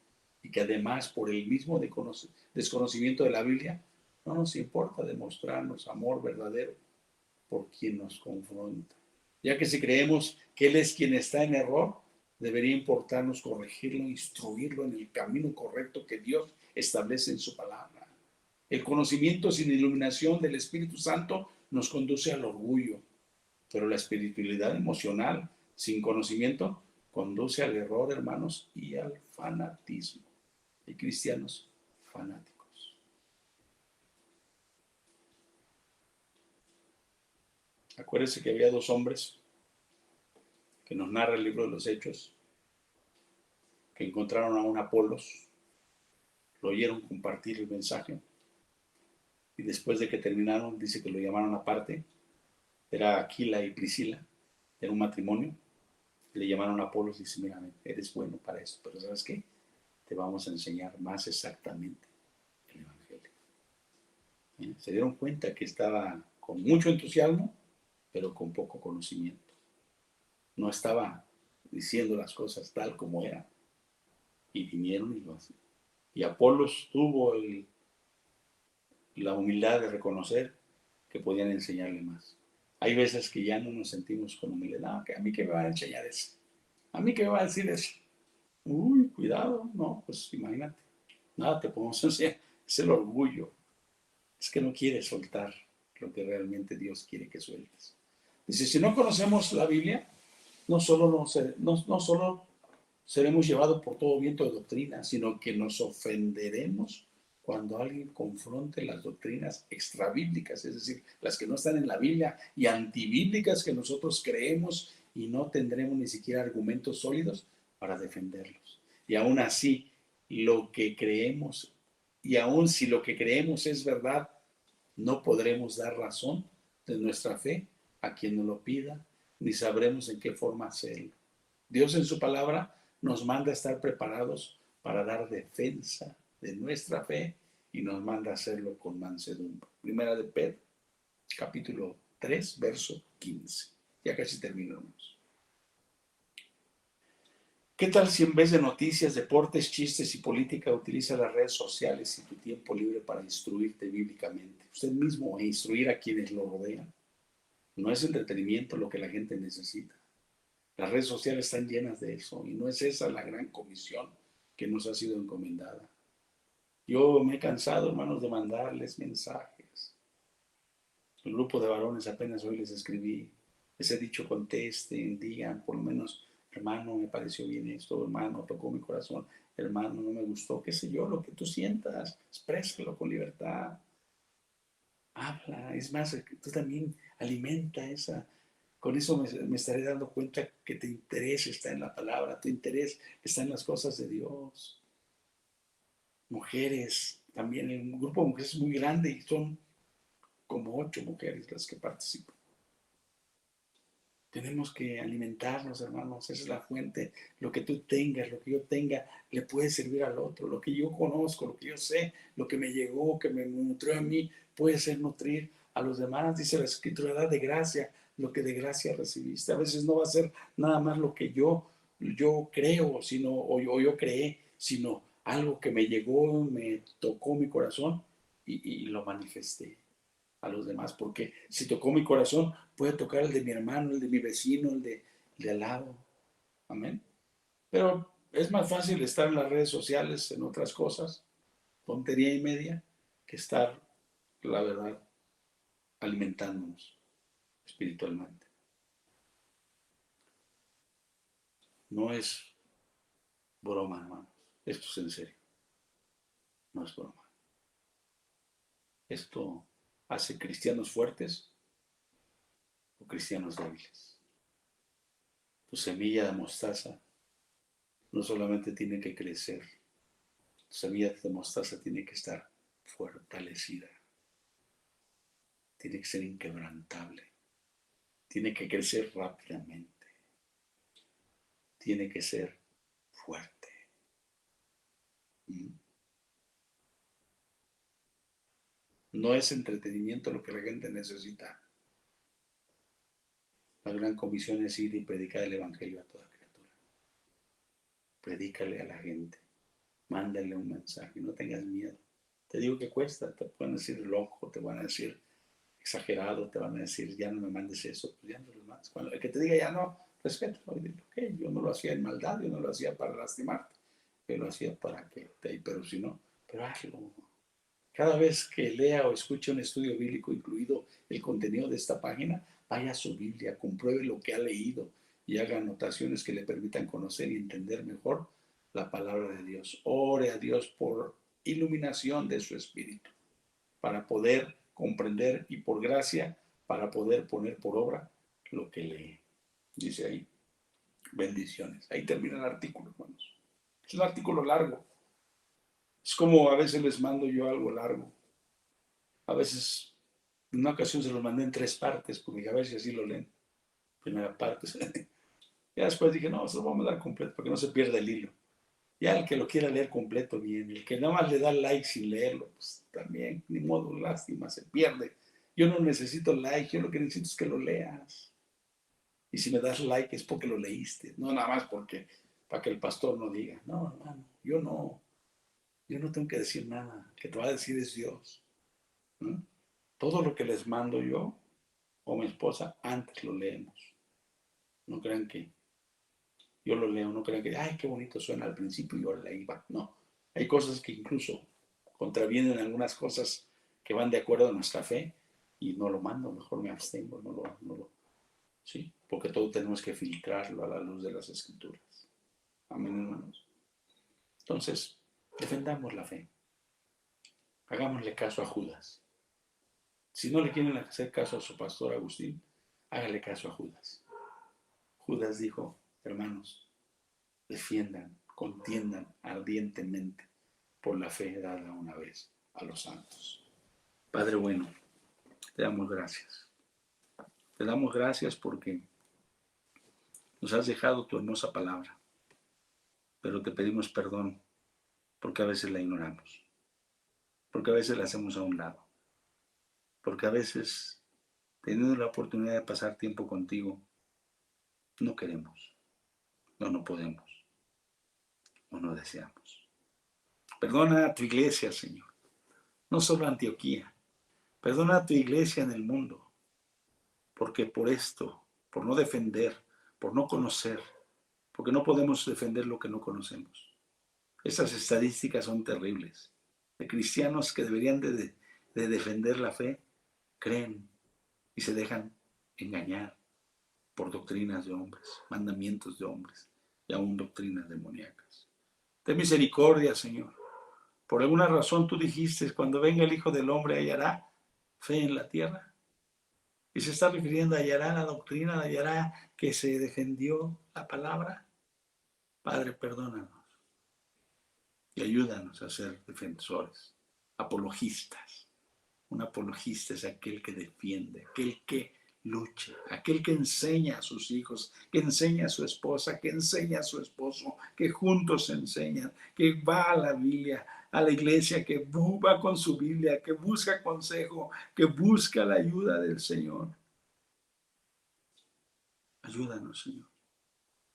y que además por el mismo desconocimiento de la Biblia no nos importa demostrarnos amor verdadero por quien nos confronta, ya que si creemos que Él es quien está en error, debería importarnos corregirlo, instruirlo en el camino correcto que Dios establece en su palabra. El conocimiento sin iluminación del Espíritu Santo nos conduce al orgullo, pero la espiritualidad emocional sin conocimiento conduce al error, hermanos, y al fanatismo. Hay cristianos fanáticos. Acuérdense que había dos hombres que nos narra el libro de los Hechos, que encontraron a un Apolos, lo oyeron compartir el mensaje, y después de que terminaron, dice que lo llamaron aparte, era Aquila y Priscila, era un matrimonio, le llamaron a Apolos y dice, mira, eres bueno para esto, pero ¿sabes qué? Te vamos a enseñar más exactamente el Evangelio. Se dieron cuenta que estaba con mucho entusiasmo, pero con poco conocimiento. No estaba diciendo las cosas tal como eran. Y vinieron y lo hacen. Y Apolos tuvo la humildad de reconocer que podían enseñarle más. Hay veces que ya no nos sentimos con humildad. No, que a mí que me va a enseñar eso. A mí que me va a decir eso. Uy, cuidado. No, pues imagínate. Nada te podemos enseñar. Es el orgullo. Es que no quieres soltar lo que realmente Dios quiere que sueltes. Dice, si no conocemos la Biblia, no solo seremos llevados por todo viento de doctrina, sino que nos ofenderemos cuando alguien confronte las doctrinas extrabíblicas, es decir, las que no están en la Biblia y antibíblicas que nosotros creemos, y no tendremos ni siquiera argumentos sólidos para defenderlos. Y aún así, lo que creemos, y aún si lo que creemos es verdad, no podremos dar razón de nuestra fe a quien nos lo pida, ni sabremos en qué forma hacerlo. Dios en su palabra nos manda a estar preparados para dar defensa de nuestra fe, y nos manda a hacerlo con mansedumbre. Primera de Pedro, capítulo 3, verso 15. Ya casi terminamos. ¿Qué tal si en vez de noticias, deportes, chistes y política utiliza las redes sociales y tu tiempo libre para instruirte bíblicamente? Usted mismo, e instruir a quienes lo rodean. No es entretenimiento lo que la gente necesita. Las redes sociales están llenas de eso, y no es esa la gran comisión que nos ha sido encomendada. Yo me he cansado, hermanos, de mandarles mensajes. El grupo de varones apenas hoy les escribí. Les he dicho, contesten, digan, por lo menos, hermano, me pareció bien esto, hermano, tocó mi corazón, hermano, no me gustó, qué sé yo, lo que tú sientas, exprésalo con libertad. Habla, es más, tú también alimenta esa. Con eso me estaré dando cuenta que tu interés está en la palabra, tu interés está en las cosas de Dios. mujeres, también un grupo de mujeres muy grande y son como 8 mujeres las que participan. Tenemos que alimentarnos, hermanos, esa es la fuente. Lo que tú tengas, lo que yo tenga, le puede servir al otro. Lo que yo conozco, lo que yo sé, lo que me llegó, que me nutrió a mí, puede ser nutrir a los demás. Dice la Escritura, da de gracia lo que de gracia recibiste. A veces no va a ser nada más lo que yo creo, sino, o yo creé, sino algo que me llegó, me tocó mi corazón y lo manifesté a los demás, porque si tocó mi corazón, puede tocar el de mi hermano, el de mi vecino, el de al lado. Amén. Pero es más fácil estar en las redes sociales, en otras cosas, tontería y media, que estar, la verdad, alimentándonos espiritualmente. No es broma, hermanos. Esto es en serio. No es broma. Esto hace cristianos fuertes o cristianos débiles. Tu semilla de mostaza no solamente tiene que crecer, tu semilla de mostaza tiene que estar fortalecida, tiene que ser inquebrantable, tiene que crecer rápidamente, tiene que ser fuerte. No es entretenimiento lo que la gente necesita. La gran comisión es ir y predicar el evangelio a toda criatura. Predícale a la gente, mándale un mensaje, no tengas miedo. Te digo que cuesta, te pueden decir loco, te van a decir exagerado, te van a decir ya no me mandes eso, pues ya no lo mandes. Cuando el que te diga ya no, respétalo y dile, ok, yo no lo hacía en maldad, yo no lo hacía para lastimarte, yo lo hacía para que pero si no, pero hazlo. Cada vez que lea o escuche un estudio bíblico, incluido el contenido de esta página, vaya a su Biblia, compruebe lo que ha leído y haga anotaciones que le permitan conocer y entender mejor la palabra de Dios. Ore a Dios por iluminación de su espíritu, para poder comprender y por gracia, para poder poner por obra lo que lee. Dice ahí, bendiciones. Ahí termina el artículo, hermanos. Es un artículo largo. Es como a veces les mando yo algo largo. A veces, en una ocasión se lo mandé en 3 partes, porque a ver si así lo leen. Primera parte. Ya después dije, no, se lo voy a mandar completo, para que no se pierda el hilo. Ya el que lo quiera leer completo, bien. El que nada más le da like sin leerlo, pues también, ni modo, lástima, se pierde. Yo no necesito like, yo lo que necesito es que lo leas. Y si me das like es porque lo leíste, no nada más porque, para que el pastor no diga, no, hermano, yo no tengo que decir nada, que te va a decir es Dios. ¿No? Todo lo que les mando yo o mi esposa, antes lo leemos. No crean que yo lo leo, no crean que, ay, qué bonito suena al principio y yo la iba. No, hay cosas que incluso contravienen algunas cosas que van de acuerdo a nuestra fe y no lo mando, mejor me abstengo, sí, porque todo tenemos que filtrarlo a la luz de las escrituras. Amén, hermanos. Entonces, defendamos la fe. Hagámosle caso a Judas. Si no le quieren hacer caso a su pastor Agustín, hágale caso a Judas. Judas dijo, hermanos, defiendan, contiendan ardientemente por la fe dada una vez a los santos. Padre bueno, te damos gracias. Te damos gracias porque nos has dejado tu hermosa palabra, pero te pedimos perdón porque a veces la ignoramos, porque a veces la hacemos a un lado, porque a veces, teniendo la oportunidad de pasar tiempo contigo, no queremos, no podemos, o no deseamos. Perdona a tu iglesia, Señor, no solo a Antioquía, perdona a tu iglesia en el mundo, porque por esto, por no defender, por no conocer, porque no podemos defender lo que no conocemos. Esas estadísticas son terribles. De cristianos que deberían de defender la fe, creen y se dejan engañar por doctrinas de hombres, mandamientos de hombres y aún doctrinas demoníacas. Ten misericordia, Señor. Por alguna razón tú dijiste, cuando venga el Hijo del Hombre hallará fe en la tierra. Y se está refiriendo a hallará la doctrina, hallará que se defendió la palabra. Padre, perdónanos. y ayúdanos a ser defensores, apologistas. Un apologista es aquel que defiende, aquel que lucha, aquel que enseña a sus hijos, que enseña a su esposa, que enseña a su esposo, que juntos se enseñan, que va a la Biblia, a la iglesia, que va con su Biblia, que busca consejo, que busca la ayuda del Señor. Ayúdanos, Señor,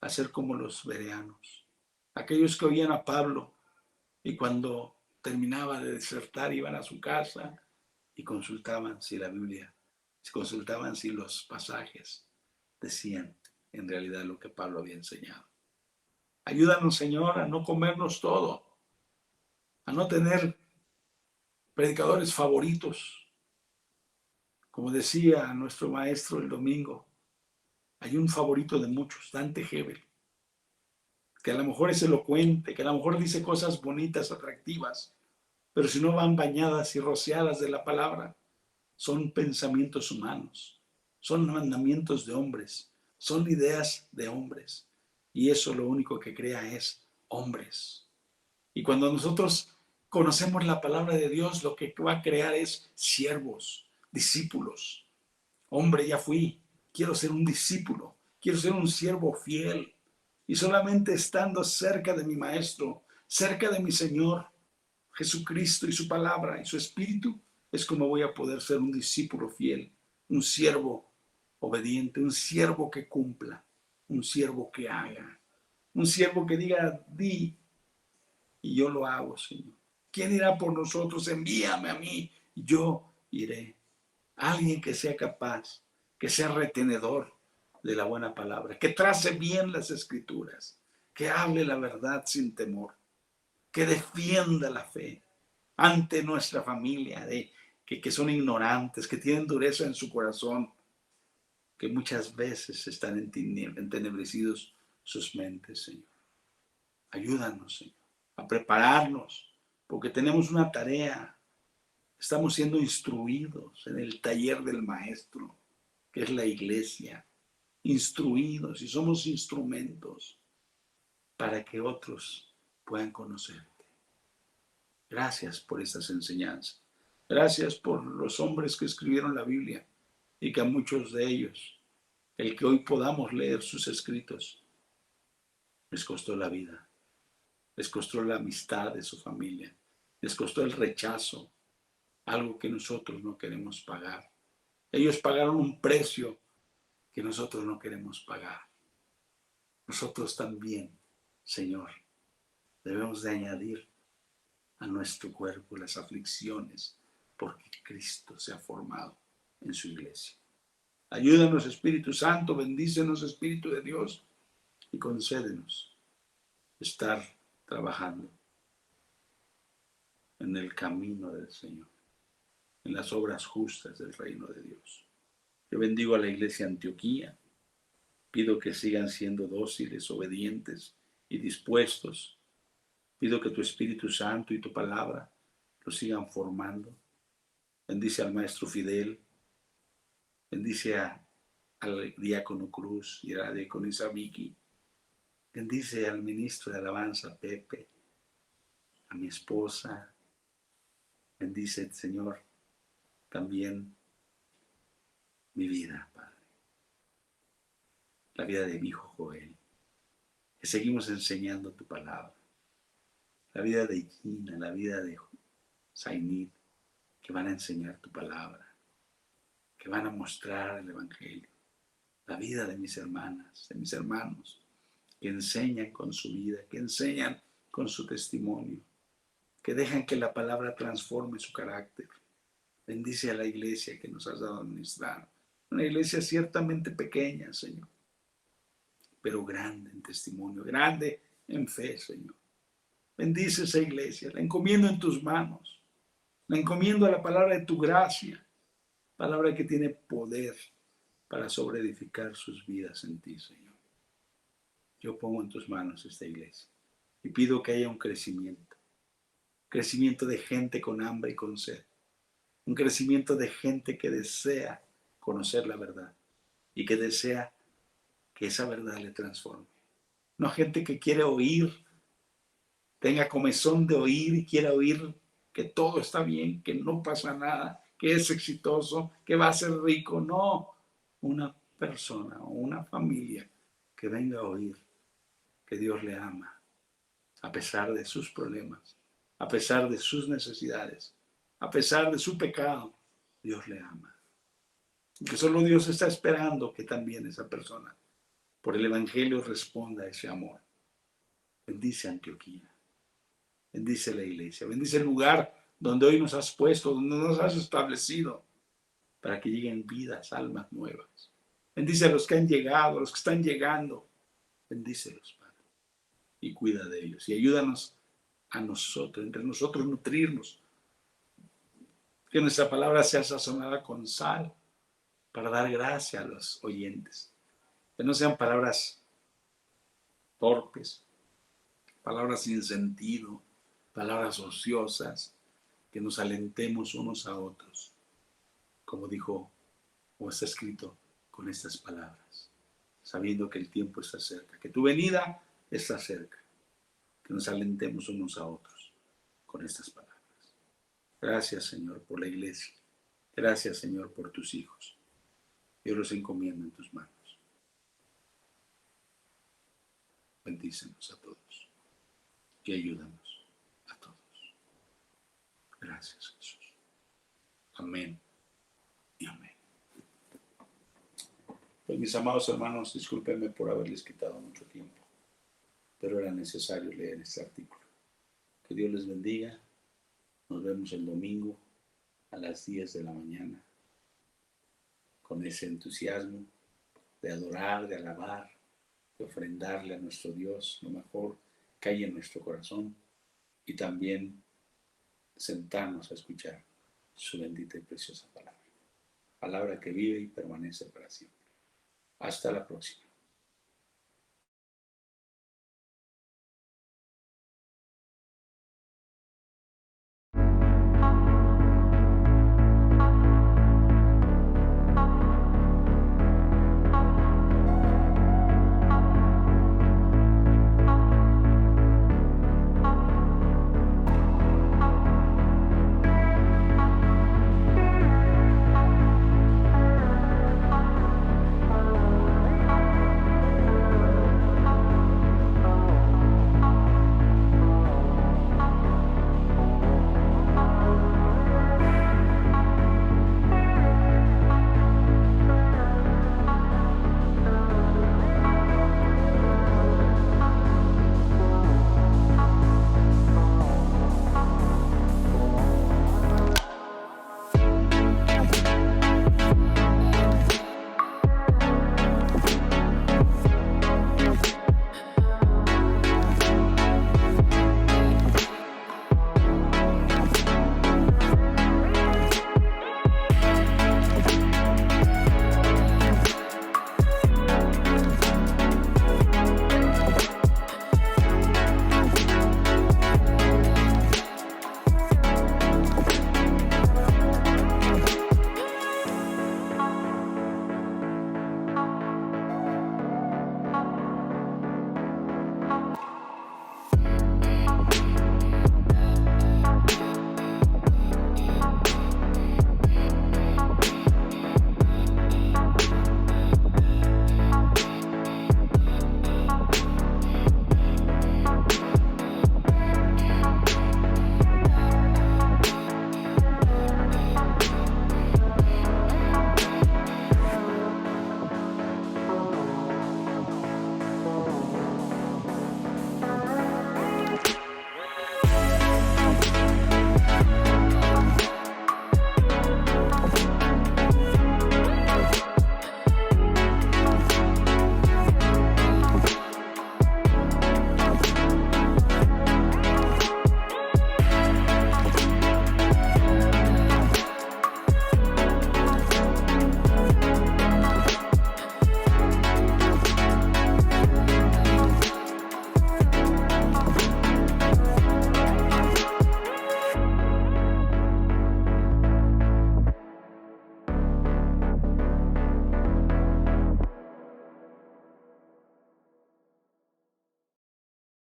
a ser como los bereanos, aquellos que oían a Pablo y cuando terminaba de disertar iban a su casa y consultaban si la Biblia, consultaban si los pasajes decían en realidad lo que Pablo había enseñado. Ayúdanos, Señor, a no comernos todo, a no tener predicadores favoritos. Como decía nuestro maestro el domingo, hay un favorito de muchos, Dante Gebel, que a lo mejor es elocuente, que a lo mejor dice cosas bonitas, atractivas, pero si no van bañadas y rociadas de la palabra, son pensamientos humanos, son mandamientos de hombres, son ideas de hombres. Y eso lo único que crea es hombres. Y cuando nosotros conocemos la palabra de Dios, lo que va a crear es siervos, discípulos. Hombre, ya fui, quiero ser un discípulo, quiero ser un siervo fiel. Y solamente estando cerca de mi Maestro, cerca de mi Señor, Jesucristo y su palabra y su Espíritu, es como voy a poder ser un discípulo fiel, un siervo obediente, un siervo que cumpla, un siervo que haga, un siervo que diga, di, y yo lo hago, Señor. ¿Quién irá por nosotros? Envíame a mí, yo iré. Alguien que sea capaz, que sea retenedor de la buena palabra, que trace bien las escrituras, que hable la verdad sin temor, que defienda la fe ante nuestra familia, que son ignorantes, que tienen dureza en su corazón, que muchas veces están entenebrecidos sus mentes, Señor. Ayúdanos, Señor, a prepararnos, porque tenemos una tarea. Estamos siendo instruidos en el taller del Maestro, que es la iglesia. Instruidos y somos instrumentos para que otros puedan conocerte. Gracias por estas enseñanzas. Gracias por los hombres que escribieron la Biblia y que a muchos de ellos, el que hoy podamos leer sus escritos, les costó la vida, les costó la amistad de su familia, les costó el rechazo, algo que nosotros no queremos pagar. Ellos pagaron un precio que nosotros no queremos pagar. Nosotros también, Señor, debemos de añadir a nuestro cuerpo las aflicciones porque Cristo se ha formado en su iglesia. Ayúdanos, Espíritu Santo, bendícenos, Espíritu de Dios, y concédenos estar trabajando en el camino del Señor, en las obras justas del reino de Dios. Yo bendigo a la iglesia Antioquía, pido que sigan siendo dóciles, obedientes y dispuestos. Pido que tu Espíritu Santo y tu palabra los sigan formando. Bendice al maestro Fidel, bendice al diácono Cruz y a la diaconisa Vicky. Bendice al ministro de alabanza Pepe, a mi esposa. Bendice, Señor, también mi vida, Padre. La vida de mi hijo Joel, que seguimos enseñando tu palabra. La vida de Gina, la vida de Zainid, que van a enseñar tu palabra, que van a mostrar el Evangelio. La vida de mis hermanas, de mis hermanos, que enseñan con su vida, que enseñan con su testimonio, que dejan que la palabra transforme su carácter. Bendice a la iglesia que nos has dado a administrar. Una iglesia ciertamente pequeña, Señor, pero grande en testimonio, grande en fe, Señor. Bendice esa iglesia, la encomiendo en tus manos. La encomiendo a la palabra de tu gracia, palabra que tiene poder para sobreedificar sus vidas en ti, Señor. Yo pongo en tus manos esta iglesia y pido que haya un crecimiento de gente con hambre y con sed, un crecimiento de gente que desea conocer la verdad y que desea que esa verdad le transforme. No gente que quiere oír tenga comezón de oír y quiera oír que todo está bien, que no pasa nada, que es exitoso, que va a ser rico. No, una persona o una familia que venga a oír que Dios le ama, a pesar de sus problemas, a pesar de sus necesidades, a pesar de su pecado, Dios le ama. Y que solo Dios está esperando que también esa persona, por el Evangelio, responda a ese amor. Bendice Antioquía, bendice la iglesia, bendice el lugar donde hoy nos has puesto, donde nos has establecido, para que lleguen vidas, almas nuevas. Bendice a los que han llegado, a los que están llegando. Bendícelos, Padre, y cuida de ellos. Y ayúdanos a nosotros, entre nosotros, nutrirnos. Que nuestra palabra sea sazonada con sal para dar gracia a los oyentes. Que no sean palabras torpes, palabras sin sentido, palabras ociosas, que nos alentemos unos a otros, como dijo o está escrito con estas palabras, sabiendo que el tiempo está cerca, que tu venida está cerca, que nos alentemos unos a otros con estas palabras. Gracias, Señor, por la iglesia. Gracias, Señor, por tus hijos. Yo los encomiendo en tus manos. Bendícenos a todos y ayúdanos a todos. Gracias, Jesús. Amén y amén. Pues mis amados hermanos, discúlpenme por haberles quitado mucho tiempo, pero era necesario leer este artículo. Que Dios les bendiga. Nos vemos el domingo a las 10 de la mañana con ese entusiasmo de adorar, de alabar, de ofrendarle a nuestro Dios lo mejor que hay en nuestro corazón y también sentarnos a escuchar su bendita y preciosa palabra. Palabra que vive y permanece para siempre. Hasta la próxima.